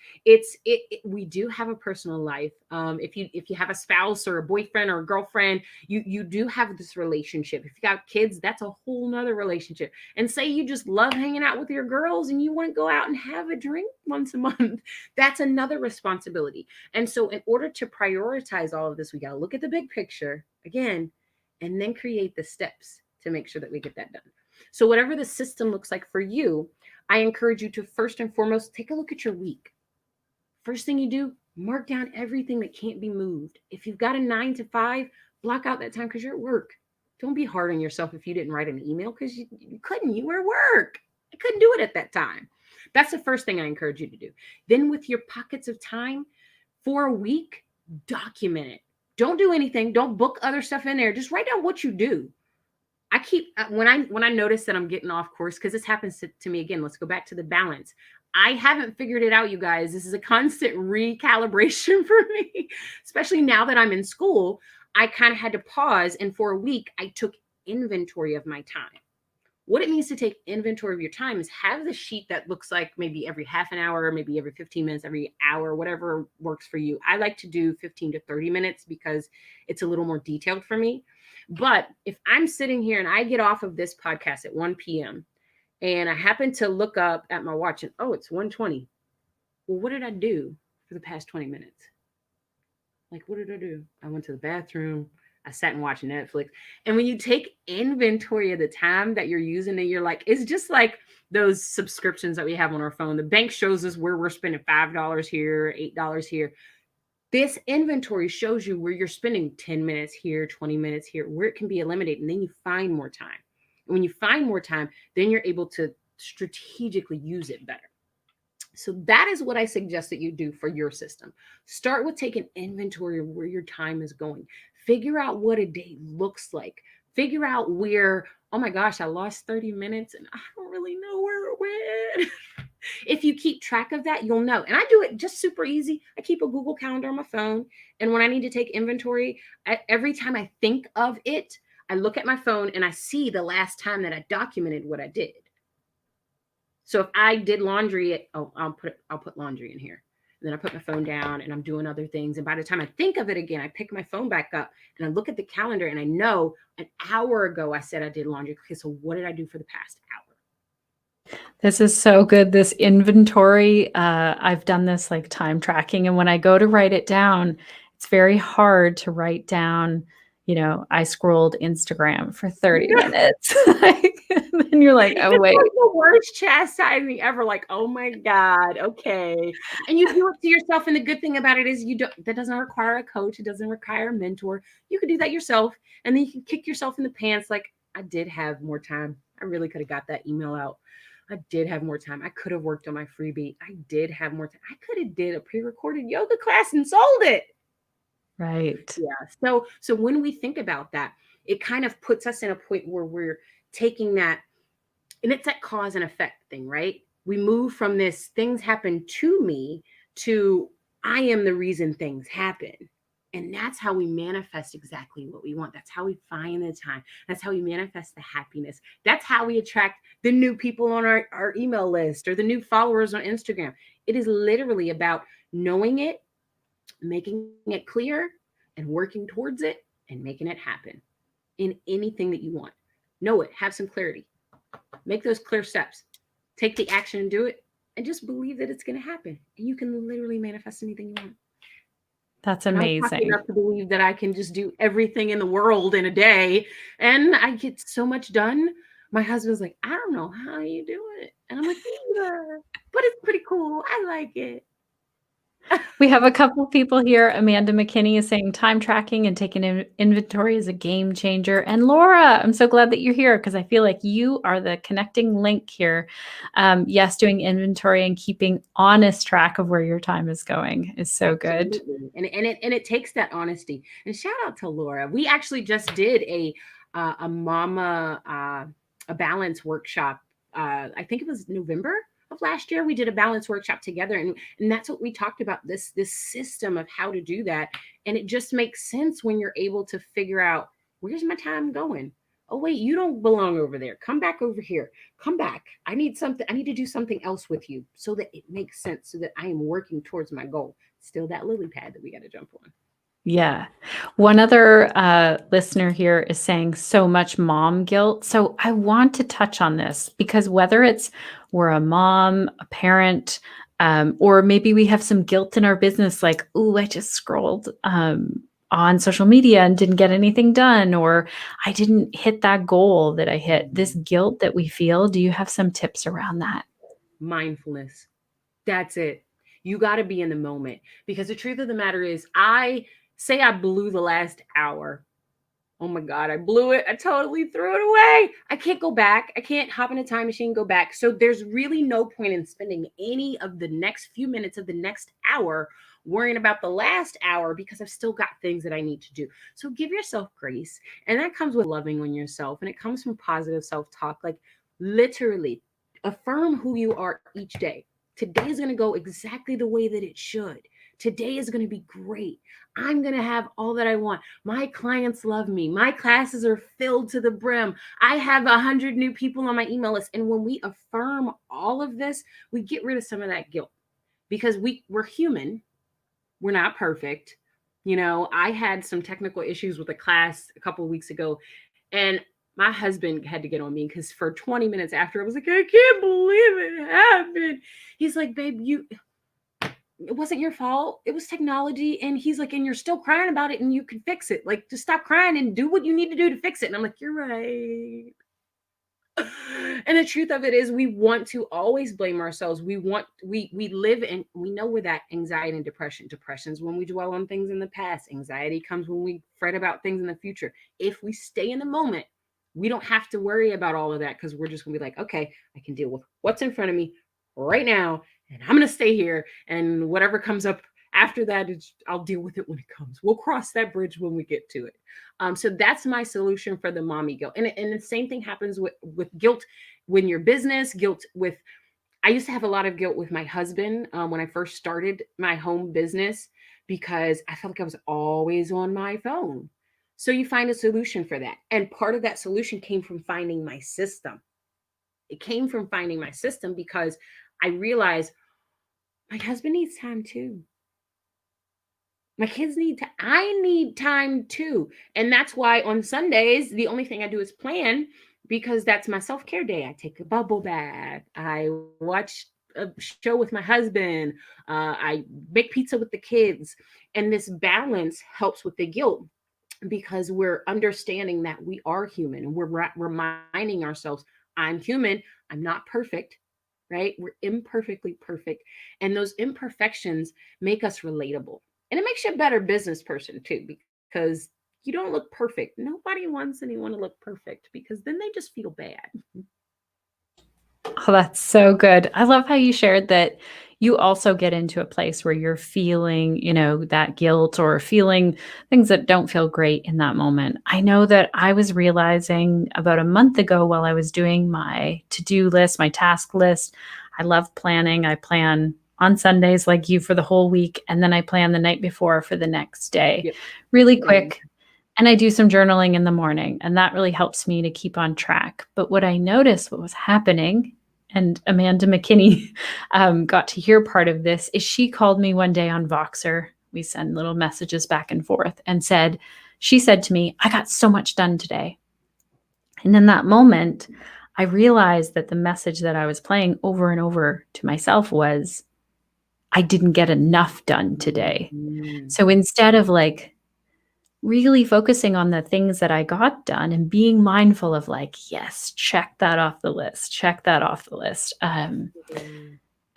We do have a personal life. If you have a spouse or a boyfriend or a girlfriend, you do have this relationship. If you got kids, that's a whole nother relationship. And say you just love hanging out with your girls and you want to go out and have a drink once a month, that's another responsibility. And so in order to prioritize all of this, we got to look at the big picture again, and then create the steps to make sure that we get that done. So whatever the system looks like for you, I encourage you to first and foremost, take a look at your week. First thing you do, mark down everything that can't be moved. If you've got a 9 to 5, block out that time because you're at work. Don't be hard on yourself if you didn't write an email because you couldn't. You were at work. I couldn't do it at that time. That's the first thing I encourage you to do. Then with your pockets of time for a week, document it. Don't do anything. Don't book other stuff in there. Just write down what you do. I keep when I notice that I'm getting off course, because this happens to me again. Let's go back to the balance. I haven't figured it out, you guys. This is a constant recalibration for me, especially now that I'm in school. I kind of had to pause, and for a week, I took inventory of my time. What it means to take inventory of your time is have the sheet that looks like maybe every half an hour, maybe every 15 minutes, every hour, whatever works for you. I like to do 15 to 30 minutes because it's a little more detailed for me. But if I'm sitting here and I get off of this podcast at 1 p.m. and I happen to look up at my watch and, oh, it's 1:20. Well, what did I do for the past 20 minutes? Like, what did I do? I went to the bathroom. I sat and watched Netflix. And when you take inventory of the time that you're using, and you're like, it's just like those subscriptions that we have on our phone. The bank shows us where we're spending $5 here, $8 here. This inventory shows you where you're spending 10 minutes here, 20 minutes here, where it can be eliminated. And then you find more time. And when you find more time, then you're able to strategically use it better. So that is what I suggest that you do for your system. Start with taking inventory of where your time is going. Figure out what a day looks like. Figure out where, oh my gosh, I lost 30 minutes and I don't really know where it went. If you keep track of that, you'll know. And I do it just super easy. I keep a Google Calendar on my phone. And when I need to take inventory, every time I think of it, I look at my phone and I see the last time that I documented what I did. So if I did laundry, I'll put laundry in here. And then I put my phone down and I'm doing other things. And by the time I think of it again, I pick my phone back up and I look at the calendar and I know an hour ago I said I did laundry. Okay, so what did I do for the past hour? This is so good. This inventory, I've done this like time tracking. And when I go to write it down, it's very hard to write down, I scrolled Instagram for 30 minutes. And then you're like, oh, wait. It's like the worst chastising ever. Like, oh my God, okay. And you do it to yourself. And the good thing about it is that doesn't require a coach. It doesn't require a mentor. You can do that yourself. And then you can kick yourself in the pants. Like, I did have more time. I really could have got that email out. I did have more time. I could have worked on my freebie. I did have more time. I could have did a pre-recorded yoga class and sold it. Right. Yeah. So when we think about that, it kind of puts us in a point where we're taking that, and it's that cause and effect thing, right? We move from this things happen to me to I am the reason things happen. And that's how we manifest exactly what we want. That's how we find the time. That's how we manifest the happiness. That's how we attract the new people on our email list or the new followers on Instagram. It is literally about knowing it, making it clear, and working towards it and making it happen in anything that you want. Know it, have some clarity, make those clear steps, take the action and do it, and just believe that it's going to happen. And you can literally manifest anything you want. That's I'm amazing. lucky enough to believe that I can just do everything in the world in a day, and I get so much done. My husband's like, I don't know how you do it. And I'm like, yeah, but it's pretty cool. I like it. We have a couple people here. Amanda McKinney is saying time tracking and taking inventory is a game changer. And Laura, I'm so glad that you're here because I feel like you are the connecting link here. Yes, doing inventory and keeping honest track of where your time is going is so good. Absolutely. And it takes that honesty. And shout out to Laura. We actually just did a mama a balance workshop. I think it was November of last year. We did a balance workshop together, and that's what we talked about, this system of how to do that. And it just makes sense when you're able to figure out, where's my time going? Oh wait, you don't belong over there. Come back over here. Come back. I need to do something else with you so that it makes sense, so that I am working towards my goal. Still that lily pad that we got to jump on. Yeah. One other listener here is saying so much mom guilt. So I want to touch on this because whether it's we're a mom, a parent, or maybe we have some guilt in our business, like, oh, I just scrolled on social media and didn't get anything done, or I didn't hit that goal that I hit. This guilt that we feel, do you have some tips around that? Mindfulness. That's it. You got to be in the moment, because the truth of the matter is, I blew the last hour Oh my God, I blew it. I totally threw it away. I can't go back. I can't hop in a time machine and go back. So there's really no point in spending any of the next few minutes of the next hour worrying about the last hour because I've still got things that I need to do. So give yourself grace. And that comes with loving on yourself and it comes from positive self talk. Like literally affirm who you are each day. Today is going to go exactly the way that it should. Today is going to be great. I'm going to have all that I want. My clients love me. My classes are filled to the brim. I have 100 new people on my email list. And when we affirm all of this, we get rid of some of that guilt because we're human. We're not perfect. You know, I had some technical issues with a class a couple of weeks ago, and my husband had to get on me because for 20 minutes after, I was like, I can't believe it happened. He's like, babe, it wasn't your fault. It was technology. And he's like, and you're still crying about it and you can fix it. Like, just stop crying and do what you need to do to fix it. And I'm like, you're right. And the truth of it is we want to always blame ourselves. We live in, we know where that anxiety and depression's when we dwell on things in the past. Anxiety comes when we fret about things in the future. If we stay in the moment, we don't have to worry about all of that because we're just gonna be like, okay, I can deal with what's in front of me right now, and I'm gonna stay here. And whatever comes up after that, I'll deal with it when it comes. We'll cross that bridge when we get to it. So that's my solution for the mommy guilt. And the same thing happens with guilt when you're business, guilt with, I used to have a lot of guilt with my husband when I first started my home business because I felt like I was always on my phone. So you find a solution for that. And part of that solution came from finding my system. It came from finding my system because I realized my husband needs time too. My kids need to, I need time too. And that's why on Sundays, the only thing I do is plan because that's my self care day. I take a bubble bath. I watch a show with my husband. I make pizza with the kids. And this balance helps with the guilt because we're understanding that we are human and we're reminding ourselves, I'm human. I'm not perfect, right? We're imperfectly perfect. And those imperfections make us relatable. And it makes you a better business person too, because you don't look perfect. Nobody wants anyone to look perfect because then they just feel bad. Oh, that's so good. I love how you shared that you also get into a place where you're feeling, that guilt or feeling things that don't feel great in that moment. I know that I was realizing about a month ago while I was doing my to-do list, my task list. I love planning. I plan on Sundays like you for the whole week, and then I plan the night before for the next day. Yep. Really Same. quick. And I do some journaling in the morning, and that really helps me to keep on track. But what I noticed, what was happening, and Amanda McKinney got to hear part of this, is she called me one day on Voxer. We send little messages back and forth and she said to me, I got so much done today. And in that moment, I realized that the message that I was playing over and over to myself was, I didn't get enough done today. Mm. So instead of really focusing on the things that I got done and being mindful of yes, check that off the list, check that off the list. And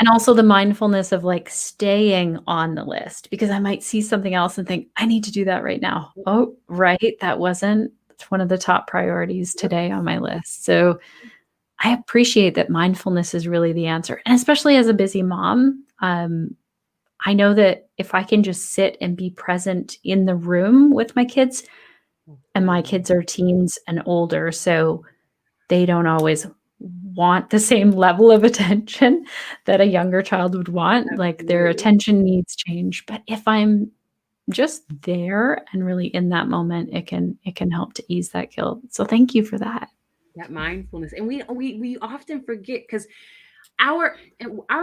also the mindfulness of staying on the list because I might see something else and think, I need to do that right now. Oh, right. That wasn't one of the top priorities today on my list. So I appreciate that mindfulness is really the answer. And especially as a busy mom, I know that if I can just sit and be present in the room with my kids, and my kids are teens and older, so they don't always want the same level of attention that a younger child would want. Their Absolutely. attention needs change. But if I'm just there and really in that moment, it can help to ease that guilt. So thank you for that. That mindfulness. And we often forget because our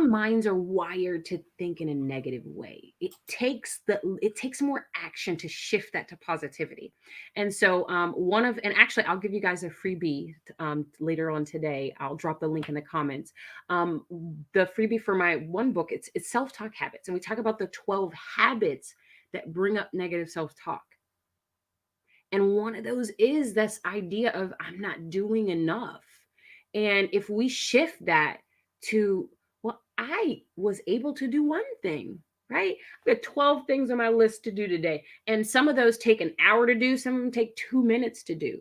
minds are wired to think in a negative way. It takes more action to shift that to positivity. And so and actually I'll give you guys a freebie later on today. I'll drop the link in the comments. The freebie for my one book, it's self-talk habits, and we talk about the 12 habits that bring up negative self-talk. And one of those is this idea of I'm not doing enough. And if we shift that to, well, I was able to do one thing. right? I've got 12 things on my list to do today. And some of those take an hour to do, some of them take 2 minutes to do.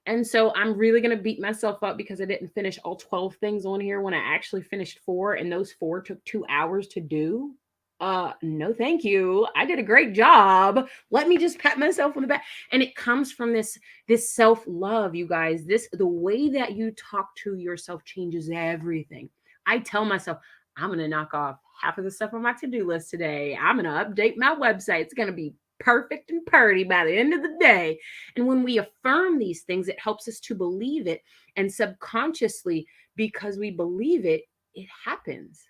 And so I'm really going to beat myself up because I didn't finish all 12 things on here when I actually finished four, and those four took 2 hours to do. No, thank you. I did a great job. Let me just pat myself on the back. And it comes from this self-love, you guys. The way that you talk to yourself changes everything. I tell myself, I'm going to knock off half of the stuff on my to-do list today. I'm going to update my website. It's going to be perfect and purty by the end of the day. And when we affirm these things, it helps us to believe it. And subconsciously, because we believe it, it happens.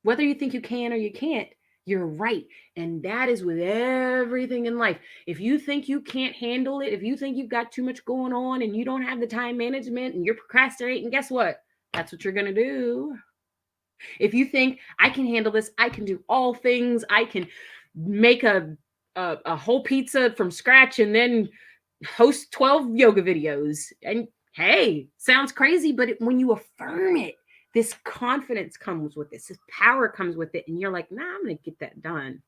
Whether you think you can or you can't, you're right. And that is with everything in life. If you think you can't handle it, if you think you've got too much going on and you don't have the time management and you're procrastinating, guess what? That's what you're going to do. If you think I can handle this, I can do all things, I can make a whole pizza from scratch and then host 12 yoga videos. And hey, sounds crazy, but when you affirm it, this confidence comes with this power comes with it. And you're like, nah, I'm going to get that done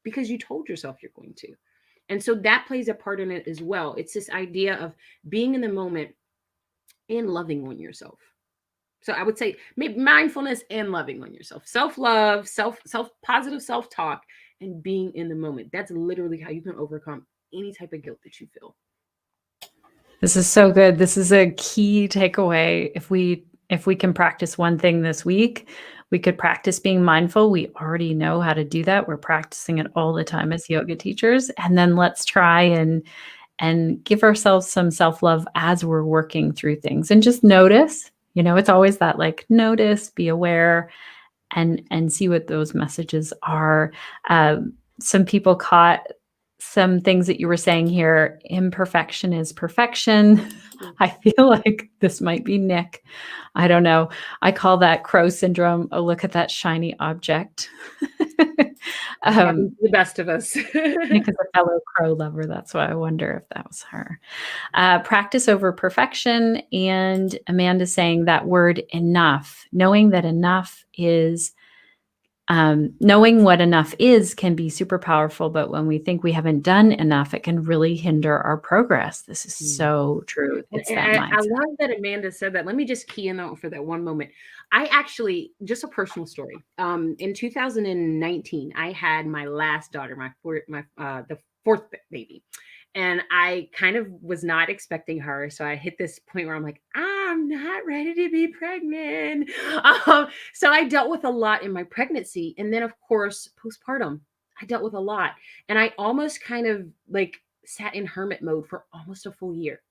because you told yourself you're going to. And so that plays a part in it as well. It's this idea of being in the moment and loving on yourself. So I would say maybe mindfulness and loving on yourself, self-love, positive self-talk, and being in the moment. That's literally how you can overcome any type of guilt that you feel. This is so good. This is a key takeaway. If we can practice one thing this week, we could practice being mindful. We already know how to do that. We're practicing it all the time as yoga teachers. And then let's try and give ourselves some self-love as we're working through things, and just notice. It's always that, like, notice, be aware, and see what those messages are. Some people caught some things that you were saying here. Imperfection is perfection. I feel like this might be Nick. I don't know. I call that crow syndrome. Oh, look at that shiny object. The best of us. Nick is a fellow crow lover. That's why I wonder if that was her. Practice over perfection. And Amanda saying that word enough, knowing that enough is knowing what enough is can be super powerful, but when we think we haven't done enough, it can really hinder our progress. This is so true. It's that mindset. I love that Amanda said that. Let me just key in for that one moment. I actually, just a personal story. In 2019, I had my last daughter, the fourth baby. And I kind of was not expecting her. So I hit this point where I'm like, I'm not ready to be pregnant. So I dealt with a lot in my pregnancy. And then, of course, postpartum, I dealt with a lot. And I almost kind of like sat in hermit mode for almost a full year.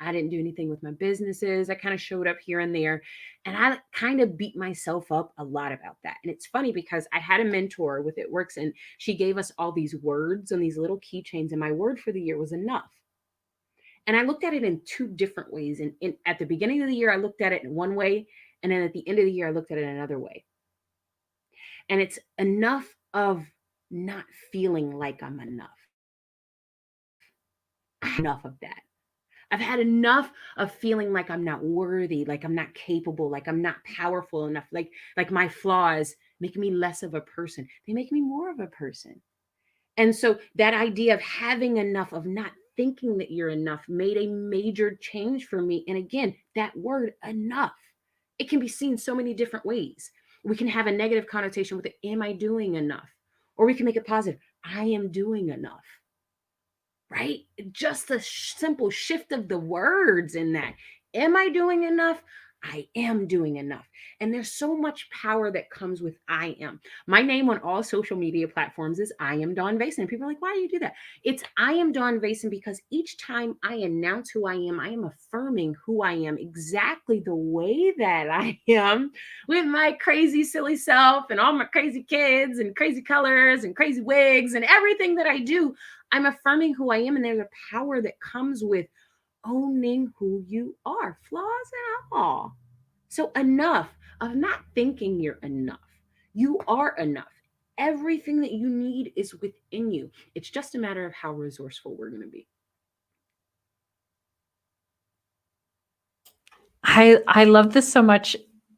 I didn't do anything with my businesses. I kind of showed up here and there. And I kind of beat myself up a lot about that. And it's funny because I had a mentor with It Works, and she gave us all these words on these little keychains. And my word for the year was enough. And I looked at it in two different ways. And at the beginning of the year, I looked at it in one way. And then at the end of the year, I looked at it another way. And it's enough of not feeling like I'm enough. Enough of that. I've had enough of feeling like I'm not worthy, like I'm not capable, like I'm not powerful enough, like my flaws make me less of a person. They make me more of a person. And so that idea of having enough, of not thinking that you're enough, made a major change for me. And again, that word enough, it can be seen so many different ways. We can have a negative connotation with it. Am I doing enough? Or we can make it positive. I am doing enough. Right? Just a simple shift of the words in that. Am I doing enough? I am doing enough. And there's so much power that comes with I am. My name on all social media platforms is I am Dawn Vason. People are like, why do you do that? It's I am Dawn Vason because each time I announce who I am affirming who I am exactly the way that I am, with my crazy, silly self and all my crazy kids and crazy colors and crazy wigs and everything that I do. I'm affirming who I am. And there's a power that comes with owning who you are, flaws and all. So enough of not thinking you're enough. You are enough. Everything that you need is within you. It's just a matter of how resourceful we're going to be. I love this so much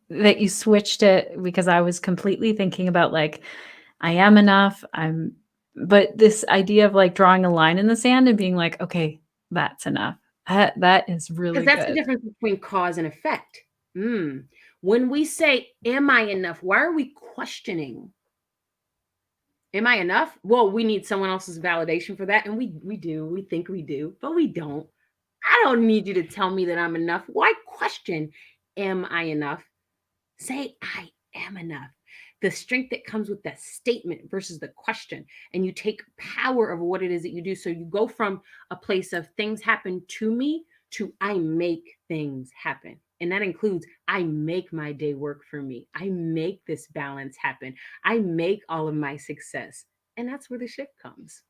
that you switched it, because I was completely thinking about, like, I am enough. But this idea of like drawing a line in the sand and being like, okay, that's enough. That is Because really that's the good. difference between cause and effect. When we say, am I enough? Why are we questioning? Am I enough? Well, we need someone else's validation for that. And we do. We think we do, but we don't. I don't need you to tell me that I'm enough. Why question, am I enough? Say, I am enough. The strength that comes with that statement versus the question, and you take power of what it is that you do. So you go from a place of things happen to me to I make things happen. And that includes I make my day work for me. I make this balance happen. I make all of my success. And that's where the shift comes.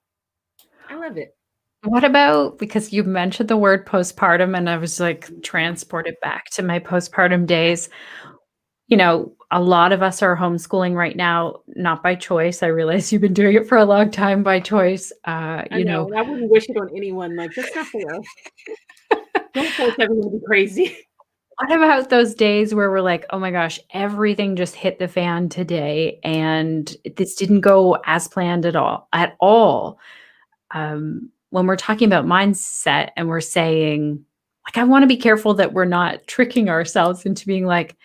I love it. What about, because you mentioned the word postpartum and I was like transported back to my postpartum days. A lot of us are homeschooling right now, not by choice. I realize you've been doing it for a long time by choice. I know. And I wouldn't wish it on anyone. Like, that's not fair. Don't force everyone to be crazy. What about those days where we're like, "Oh my gosh, everything just hit the fan today, and this didn't go as planned at all at all?" When we're talking about mindset and we're saying, like, I wanna be careful that we're not tricking ourselves into being like,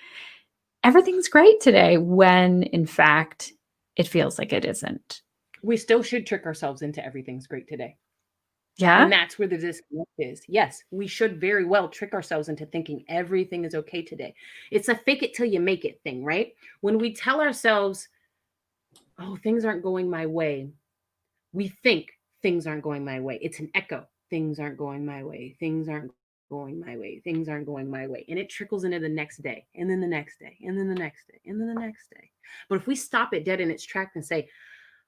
"Everything's great today," when in fact, it feels like it isn't. We still should trick ourselves into everything's great today. And Yeah? that's where the disconnect is. Yes, we should very well trick ourselves into thinking everything is okay today. It's a fake it till you make it thing, right? When we tell ourselves, oh, things aren't going my way, we think things aren't going my way. It's an echo. Things aren't going my way. Things aren't going my way. Things aren't going my way. And it trickles into the next day, and then the next day, and then the next day, and then the next day. But if we stop it dead in its tracks and say,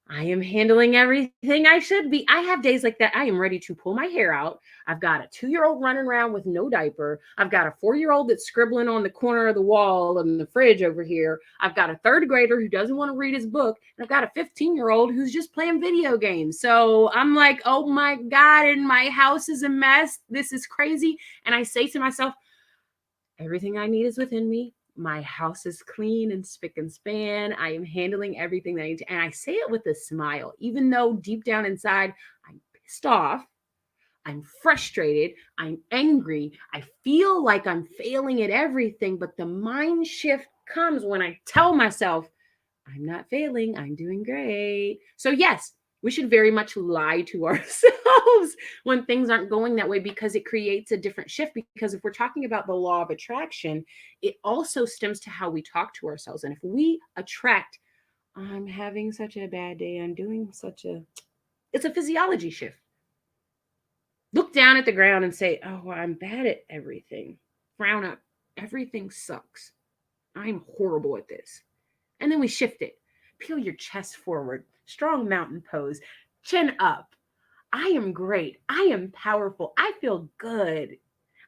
I am handling everything I should be. I have days like that. I am ready to pull my hair out. I've got a 2-year-old running around with no diaper. I've got a 4-year-old that's scribbling on the corner of the wall in the fridge over here. I've got a third grader who doesn't want to read his book. And I've got a 15-year-old who's just playing video games. So I'm like, oh my God, and my house is a mess. This is crazy. And I say to myself, everything I need is within me. My house is clean and spick and span. I am handling everything that I need to. And I say it with a smile, even though deep down inside, I'm pissed off. I'm frustrated. I'm angry. I feel like I'm failing at everything. But the mind shift comes when I tell myself, I'm not failing. I'm doing great. So, yes, we should very much lie to ourselves when things aren't going that way because it creates a different shift. Because if we're talking about the law of attraction, it also stems to how we talk to ourselves. And if we attract, I'm having such a bad day, it's a physiology shift. Look down at the ground and say, oh, I'm bad at everything. Frown up. Everything sucks. I'm horrible at this. And then we shift it. Peel your chest forward, strong mountain pose, chin up. I am great. I am powerful. I feel good.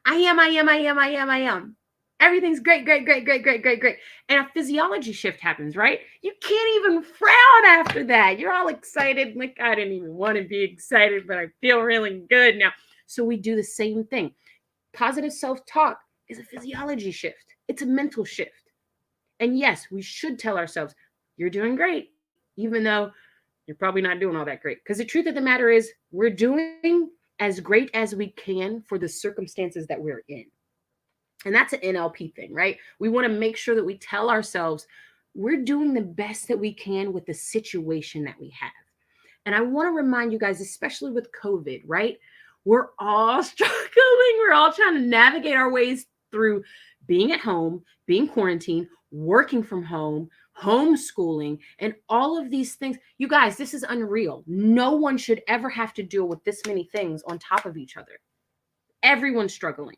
I am. Everything's great, great, great, great, great, great, great. And a physiology shift happens, right? You can't even frown after that. You're all excited. Like, I didn't even want to be excited, but I feel really good now. So we do the same thing. Positive self-talk is a physiology shift. It's a mental shift. And yes, we should tell ourselves, you're doing great, even though you're probably not doing all that great. Because the truth of the matter is, we're doing as great as we can for the circumstances that we're in. And that's an NLP thing, right? We want to make sure that we tell ourselves we're doing the best that we can with the situation that we have. And I want to remind you guys, especially with COVID, right? We're all struggling. We're all trying to navigate our ways through being at home, being quarantined, working from home, homeschooling, and all of these things. You guys, this is unreal. No one should ever have to deal with this many things on top of each other. Everyone's struggling.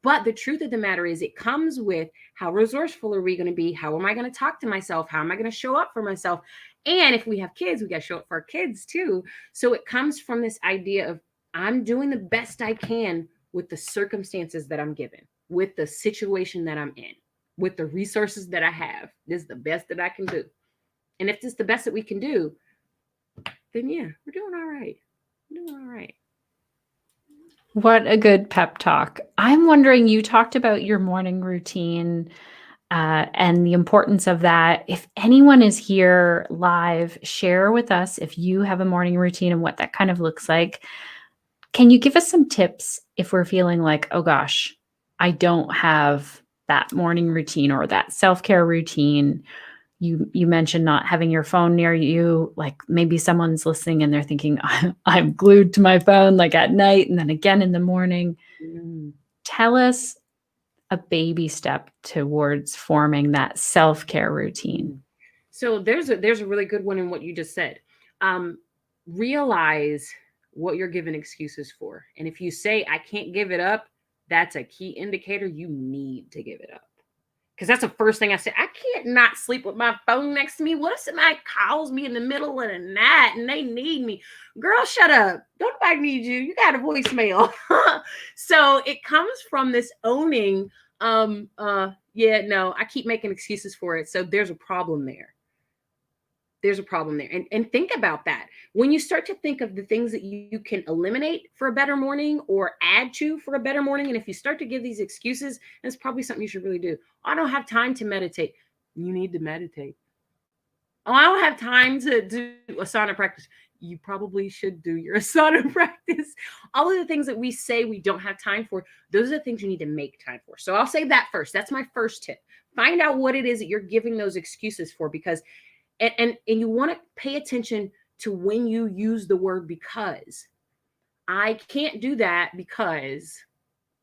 But the truth of the matter is, it comes with how resourceful are we going to be? How am I going to talk to myself? How am I going to show up for myself? And if we have kids, we got to show up for our kids too. So it comes from this idea of I'm doing the best I can with the circumstances that I'm given, with the situation that I'm in, with the resources that I have. This is the best that I can do. And if this is the best that we can do, then yeah, we're doing all right. We're doing all right. What a good pep talk. I'm wondering, you talked about your morning routine. and the importance of that. If anyone is here live, share with us if you have a morning routine and what that kind of looks like. Can you give us some tips if we're feeling like, oh gosh, I don't have that morning routine or that self-care routine? You mentioned not having your phone near you. Like maybe someone's listening and they're thinking, I'm glued to my phone like at night and then again in the morning. Tell us a baby step towards forming that self-care routine. So there's a really good one in what you just said. Realize what you're giving excuses for. And if you say, I can't give it up, that's a key indicator you need to give it up. Because that's the first thing I say. I can't not sleep with my phone next to me. What if somebody calls me in the middle of the night and they need me? Girl, shut up. Don't nobody need you. You got a voicemail. So it comes from this owning, yeah, no, I keep making excuses for it. So there's a problem there. There's a problem there. And think about that. When you start to think of the things that you can eliminate for a better morning or add to for a better morning, and if you start to give these excuses, that's probably something you should really do. I don't have time to meditate. You need to meditate. Oh, I don't have time to do asana practice. You probably should do your asana practice. All of the things that we say we don't have time for, those are the things you need to make time for. So I'll say that first. That's my first tip. Find out what it is that you're giving those excuses for, because and you want to pay attention to when you use the word because. I can't do that because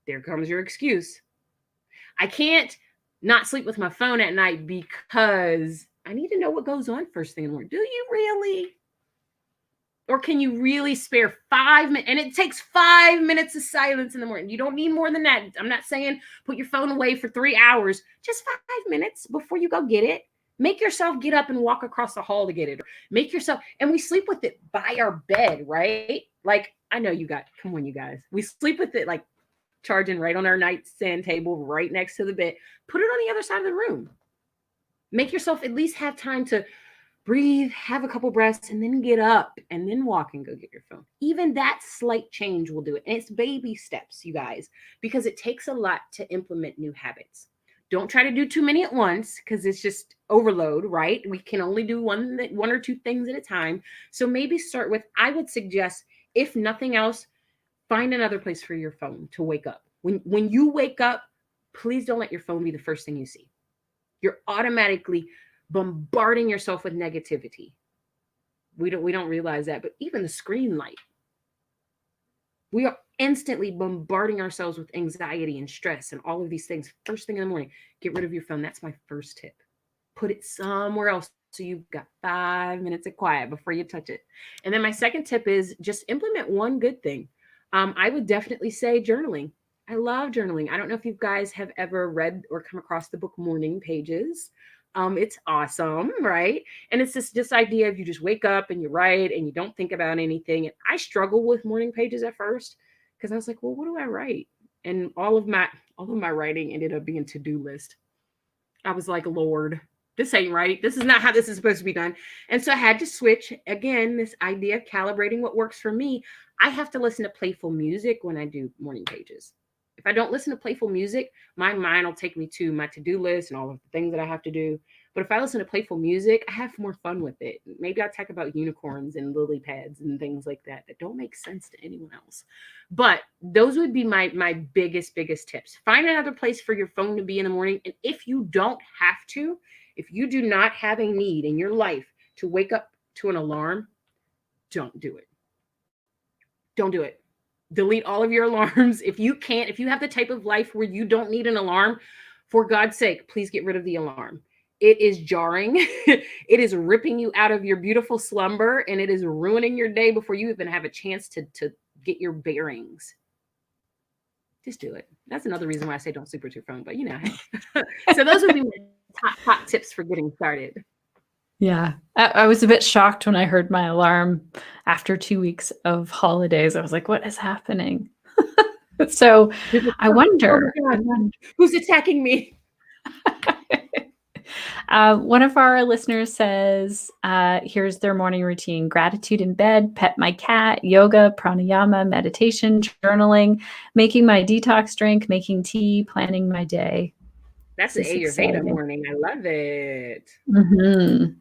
there comes your excuse. I can't not sleep with my phone at night because I need to know what goes on first thing in the morning. Do you really? Or can you really spare 5 minutes? And it takes 5 minutes of silence in the morning. You don't need more than that. I'm not saying put your phone away for 3 hours. Just 5 minutes before you go get it. Make yourself get up and walk across the hall to get it. Make yourself, and we sleep with it by our bed, right? Like, I know you got, come on, you guys. We sleep with it like charging right on our nightstand table, right next to the bed. Put it on the other side of the room. Make yourself at least have time to breathe, have a couple breaths, and then get up and then walk and go get your phone. Even that slight change will do it. And it's baby steps, you guys, because it takes a lot to implement new habits. Don't try to do too many at once because it's just overload, right? We can only do one or two things at a time. So maybe start with, I would suggest, if nothing else, find another place for your phone to wake up. When you wake up, please don't let your phone be the first thing you see. You're automatically bombarding yourself with negativity. We don't realize that, but even the screen light, we are instantly bombarding ourselves with anxiety and stress and all of these things first thing in the morning. Get rid of your phone. That's my first tip. Put it somewhere else so you've got 5 minutes of quiet before you touch it. And then my second tip is just implement one good thing. I would definitely say journaling. I love journaling. I don't know if you guys have ever read or come across the book Morning Pages. It's awesome, right? And it's this idea of you just wake up and you write and you don't think about anything. And I struggled with morning pages at first because I was like, well, what do I write? And all of my writing ended up being to-do list. I was like, Lord, this ain't right. This is not how this is supposed to be done. And so I had to switch. Again, this idea of calibrating what works for me. I have to listen to playful music when I do morning pages. If I don't listen to playful music, my mind will take me to my to-do list and all of the things that I have to do. But if I listen to playful music, I have more fun with it. Maybe I talk about unicorns and lily pads and things like that don't make sense to anyone else. But those would be my biggest tips. Find another place for your phone to be in the morning. And if you don't have to, if you do not have a need in your life to wake up to an alarm, don't do it. Don't do it. Delete all of your alarms. If you have the type of life where you don't need an alarm, for God's sake, please get rid of the alarm. It is jarring. It is ripping you out of your beautiful slumber, and it is ruining your day before you even have a chance to get your bearings. Just do it. That's another reason why I say don't sleep with your phone, but you know. So those would be my top tips for getting started. Yeah. I was a bit shocked when I heard my alarm after 2 weeks of holidays. I was like, what is happening? So I wonder. Oh my God, who's attacking me? One of our listeners says, here's their morning routine: gratitude in bed, pet my cat, yoga, pranayama, meditation, journaling, making my detox drink, making tea, planning my day. That's This the is Ayurveda exciting. morning. I love it. Mhm.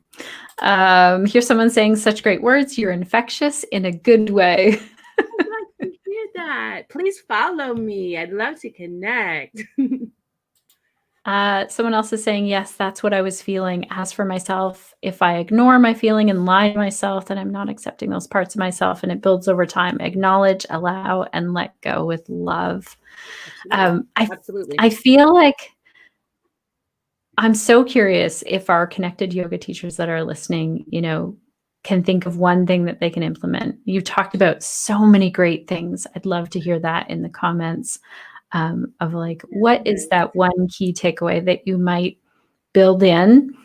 Here's someone saying such great words. You're infectious in a good way. I'd like to hear that. Please follow me. I'd love to connect. Someone else is saying, yes, that's what I was feeling. As for myself, if I ignore my feeling and lie to myself, then I'm not accepting those parts of myself, and it builds over time. Acknowledge, allow, and let go with love. Absolutely. I Absolutely. I feel like I'm so curious if our connected yoga teachers that are listening, can think of one thing that they can implement. You've talked about so many great things. I'd love to hear that in the comments, of like, what is that one key takeaway that you might build in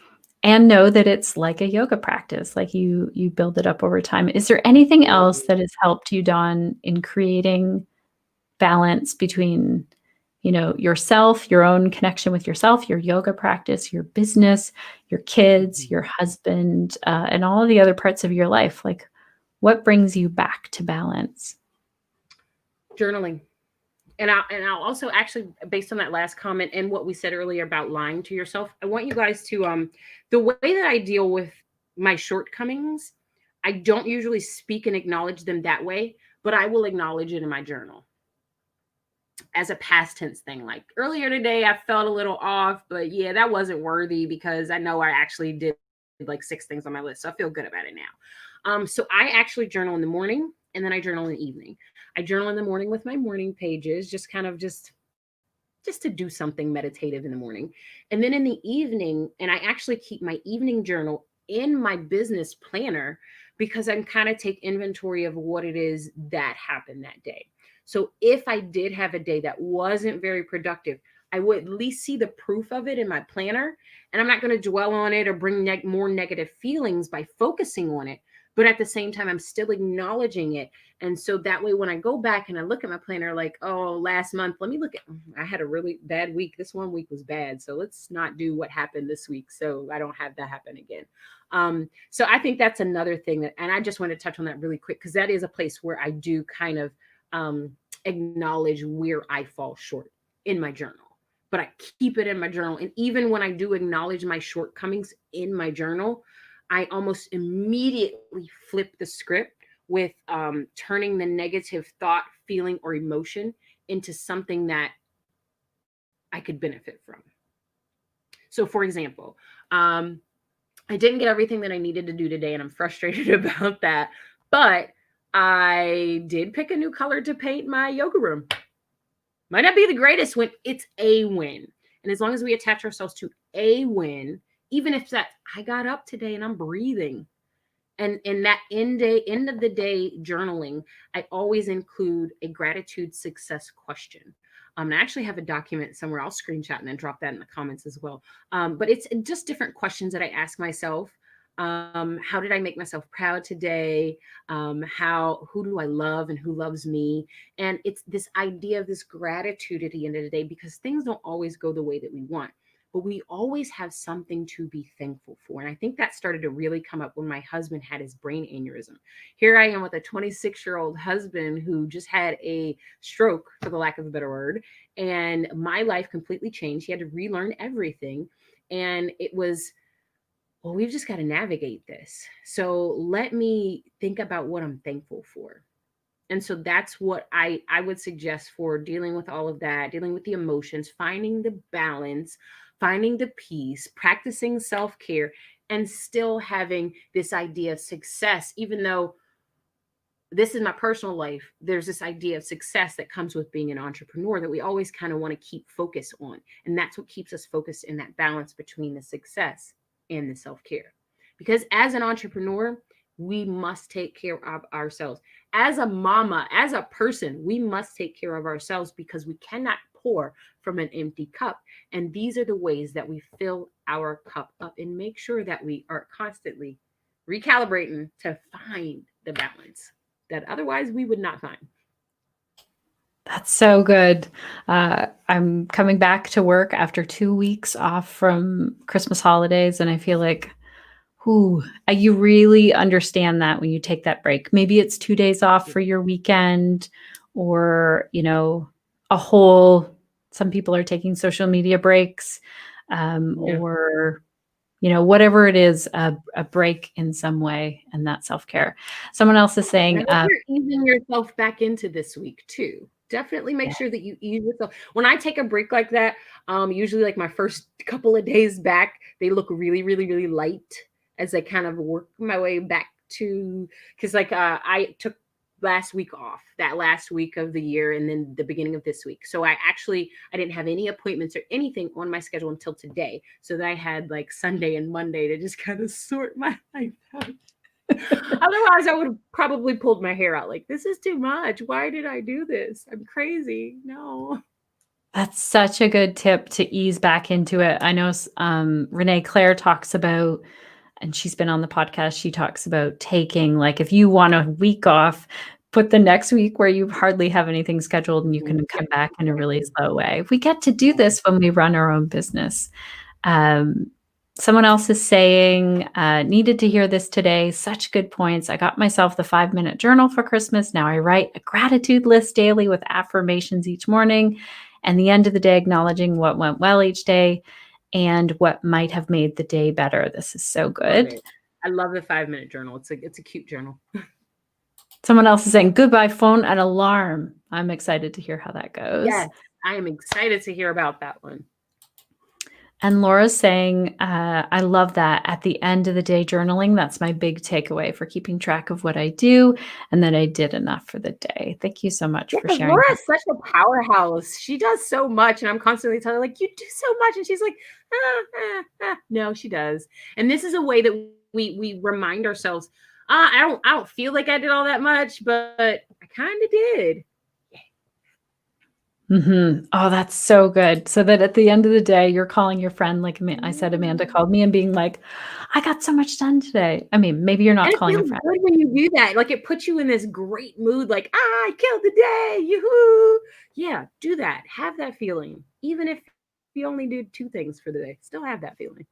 and know that it's like a yoga practice, like you build it up over time. Is there anything else that has helped you, Dawn, in creating balance between, yourself, your own connection with yourself, your yoga practice, your business, your kids, your husband, and all of the other parts of your life? Like, what brings you back to balance? Journaling. And I'll also actually, based on that last comment and what we said earlier about lying to yourself, I want you guys to the way that I deal with my shortcomings, I don't usually speak and acknowledge them that way, but I will acknowledge it in my journal as a past tense thing. Like earlier today, I felt a little off, but yeah, that wasn't worthy because I know I actually did like 6 things on my list. So I feel good about it now. So I actually journal in the morning and then I journal in the evening. I journal in the morning with my morning pages, just kind of just to do something meditative in the morning. And then in the evening, and I actually keep my evening journal in my business planner because I'm kind of take inventory of what it is that happened that day. So if I did have a day that wasn't very productive, I would at least see the proof of it in my planner. And I'm not going to dwell on it or bring more negative feelings by focusing on it. But at the same time, I'm still acknowledging it. And so that way, when I go back and I look at my planner, like, oh, last month, let me look at, I had a really bad week. This one week was bad. So let's not do what happened this week. So I don't have that happen again. So I think that's another thing that, and I just want to touch on that really quick, because that is a place where I do kind of acknowledge where I fall short in my journal. But I keep it in my journal. And even when I do acknowledge my shortcomings in my journal, I almost immediately flip the script with turning the negative thought, feeling, or emotion into something that I could benefit from. So, for example, I didn't get everything that I needed to do today, and I'm frustrated about that. But I did pick a new color to paint my yoga room. Might not be the greatest win, it's a win. And as long as we attach ourselves to a win, even if that I got up today and I'm breathing, and in that end of the day journaling, I always include a gratitude success question. And I actually have a document somewhere. I'll screenshot and then drop that in the comments as well. But it's just different questions that I ask myself. How did I make myself proud today? Who do I love and who loves me? And it's this idea of this gratitude at the end of the day, because things don't always go the way that we want, but we always have something to be thankful for. And I think that started to really come up when my husband had his brain aneurysm. Here I am with a 26-year-old husband who just had a stroke, for the lack of a better word. And my life completely changed. He had to relearn everything. And it was, well, we've just got to navigate this. So let me think about what I'm thankful for. And so that's what I would suggest for dealing with all of that, dealing with the emotions, finding the balance, finding the peace, practicing self-care, and still having this idea of success. Even though this is my personal life, there's this idea of success that comes with being an entrepreneur that we always kind of want to keep focus on. And that's what keeps us focused in that balance between the success and the self-care. Because as an entrepreneur, we must take care of ourselves. As a mama, as a person, we must take care of ourselves because we cannot pour from an empty cup. And these are the ways that we fill our cup up and make sure that we are constantly recalibrating to find the balance that otherwise we would not find. That's so good. I'm coming back to work after 2 weeks off from Christmas holidays, and I feel like, you really understand that when you take that break. Maybe it's 2 days off for your weekend, or, a whole some people are taking social media breaks, Yeah. or whatever it is, a break in some way, and that self-care. Someone else is And I saying, hope you're easing yourself back into this week too. Definitely make yeah, sure that you ease yourself. When I take a break like that, usually like my first couple of days back, they look really, really, really light as I kind of work my way back to, because like I took last week off, that last week of the year, and then the beginning of this week. So I didn't have any appointments or anything on my schedule until today. So that I had like Sunday and Monday to just kind of sort my life out. Otherwise, I would have probably pulled my hair out like, this is too much. Why did I do this? I'm crazy. No. that's such a good tip to ease back into it. I know Renee Claire talks about, and she's been on the podcast, she talks about taking, like, if you want a week off, put the next week where you hardly have anything scheduled and you can Yeah, come back in a really exactly. slow way. We get to do this when we run our own business. Um, Someone else is saying, needed to hear this today. Such good points. I got myself the 5-minute journal for Christmas. Now I write a gratitude list daily with affirmations each morning, and the end of the day, acknowledging what went well each day and what might have made the day better. This is so Love good. it. I love the 5-minute journal. It's a cute journal. Someone else is saying, goodbye, phone and alarm. I'm excited to hear how that goes. Yes, I am excited to hear about that one. And Laura's saying, I love that at the end of the day journaling. That's my big takeaway for keeping track of what I do and that I did enough for the day. Thank you so much Yeah, for because sharing Laura that. is such a powerhouse. She does so much, and I'm constantly telling her, like, you do so much. And she's like, no, she does. And this is a way that we remind ourselves, I don't feel like I did all that much, but I kind of did. Oh, that's so good. So that at the end of the day, you're calling your friend, like I said, Amanda Yeah. called me, and being like, I got so much done today. I mean, maybe you're And not it calling a feels friend. good when you do that. Like, it puts you in this great mood, like, I killed the day. Yoo-hoo. Yeah, do that. Have that feeling. Even if you only did 2 things for the day, still have that feeling.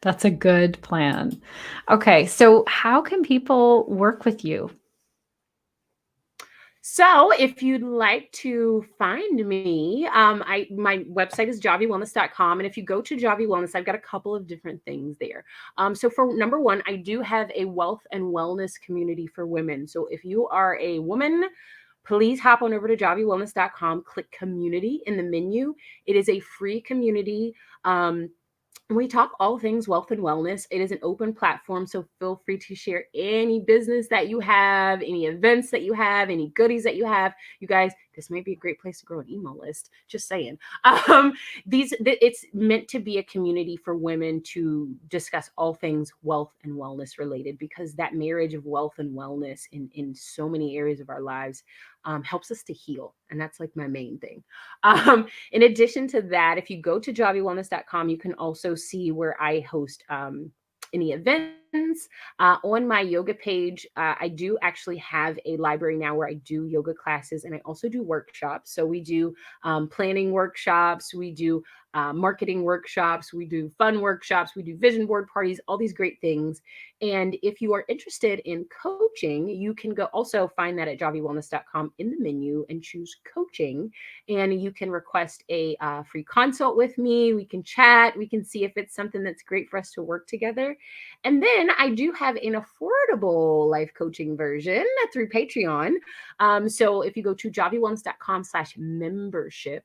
That's a good plan. Okay, so how can people work with you? So if you'd like to find me, my website is javywellness.com. And if you go to Javi Wellness, I've got a couple of different things there. So for number one, I do have a wealth and wellness community for women. So if you are a woman, please hop on over to javywellness.com, click community in the menu. It is a free community. We talk all things wealth and wellness. It is an open platform, so feel free to share any business that you have, any events that you have, any goodies that you have. You guys, this may be a great place to grow an email list. Just saying. It's meant to be a community for women to discuss all things wealth and wellness related, because that marriage of wealth and wellness in so many areas of our lives helps us to heal, and that's like my main thing. In addition to that, if you go to javywellness.com, you can also see where I host any events. On my yoga page, I do actually have a library now where I do yoga classes, and I also do workshops. So we do planning workshops, we do marketing workshops, we do fun workshops, we do vision board parties, all these great things. And if you are interested in coaching, you can go also find that at javywellness.com in the menu and choose coaching. And you can request a free consult with me. We can chat. We can see if it's something that's great for us to work together. And then I do have an affordable life coaching version through Patreon. So if you go to javywellness.com/membership,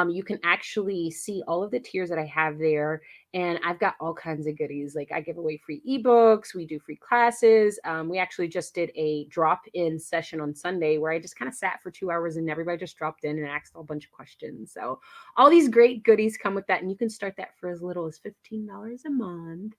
you can actually see all of the tiers that I have there. And I've got all kinds of goodies. Like, I give away free ebooks, we do free classes. We actually just did a drop-in session on Sunday where I just kind of sat for 2 hours and everybody just dropped in and asked a bunch of questions. So all these great goodies come with that. And you can start that for as little as $15 a month.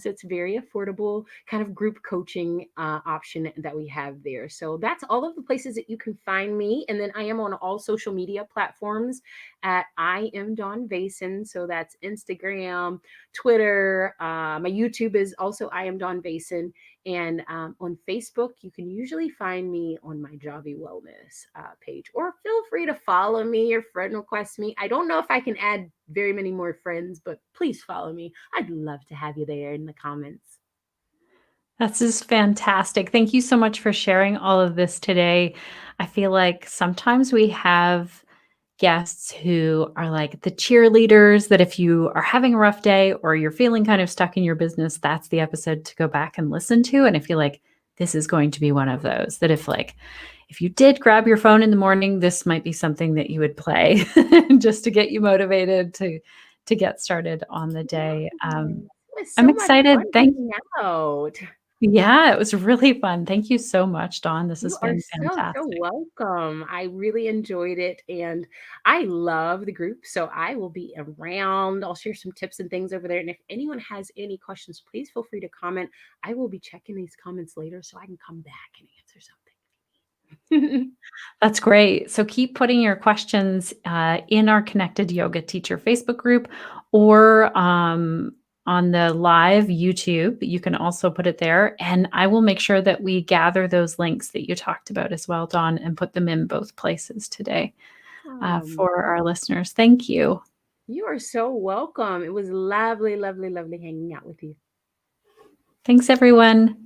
So it's a very affordable kind of group coaching option that we have there. So that's all of the places that you can find me. And then I am on all social media platforms at I am Dawn Vason. So that's Instagram, Twitter. My YouTube is also I am Dawn Vason. And on Facebook, you can usually find me on my Javi Wellness page, or feel free to follow me or friend request me. I don't know if I can add very many more friends, but please follow me. I'd love to have you there in the comments. That's just fantastic. Thank you so much for sharing all of this today. I feel like sometimes we have guests who are like the cheerleaders that if you are having a rough day or you're feeling kind of stuck in your business, that's the episode to go back and listen to. And I feel like this is going to be one of those that if you did grab your phone in the morning, this might be something that you would play just to get you motivated to get started on the day. It was I'm so much fun excited. hanging out. Yeah, it was really fun. Thank you so much, Dawn. This You has are been so fantastic. welcome. I really enjoyed it, and I love the group, so I will be around. I'll share some tips and things over there, and if anyone has any questions, please feel free to comment. I will be checking these comments later so I can come back and answer something. That's great. So keep putting your questions in our Connected Yoga Teacher Facebook group or on the live YouTube. You can also put it there. And I will make sure that we gather those links that you talked about as well, Dawn, and put them in both places today Um, for our listeners. Thank you. you are so welcome. It was lovely, lovely, lovely hanging out with you. Thanks, everyone.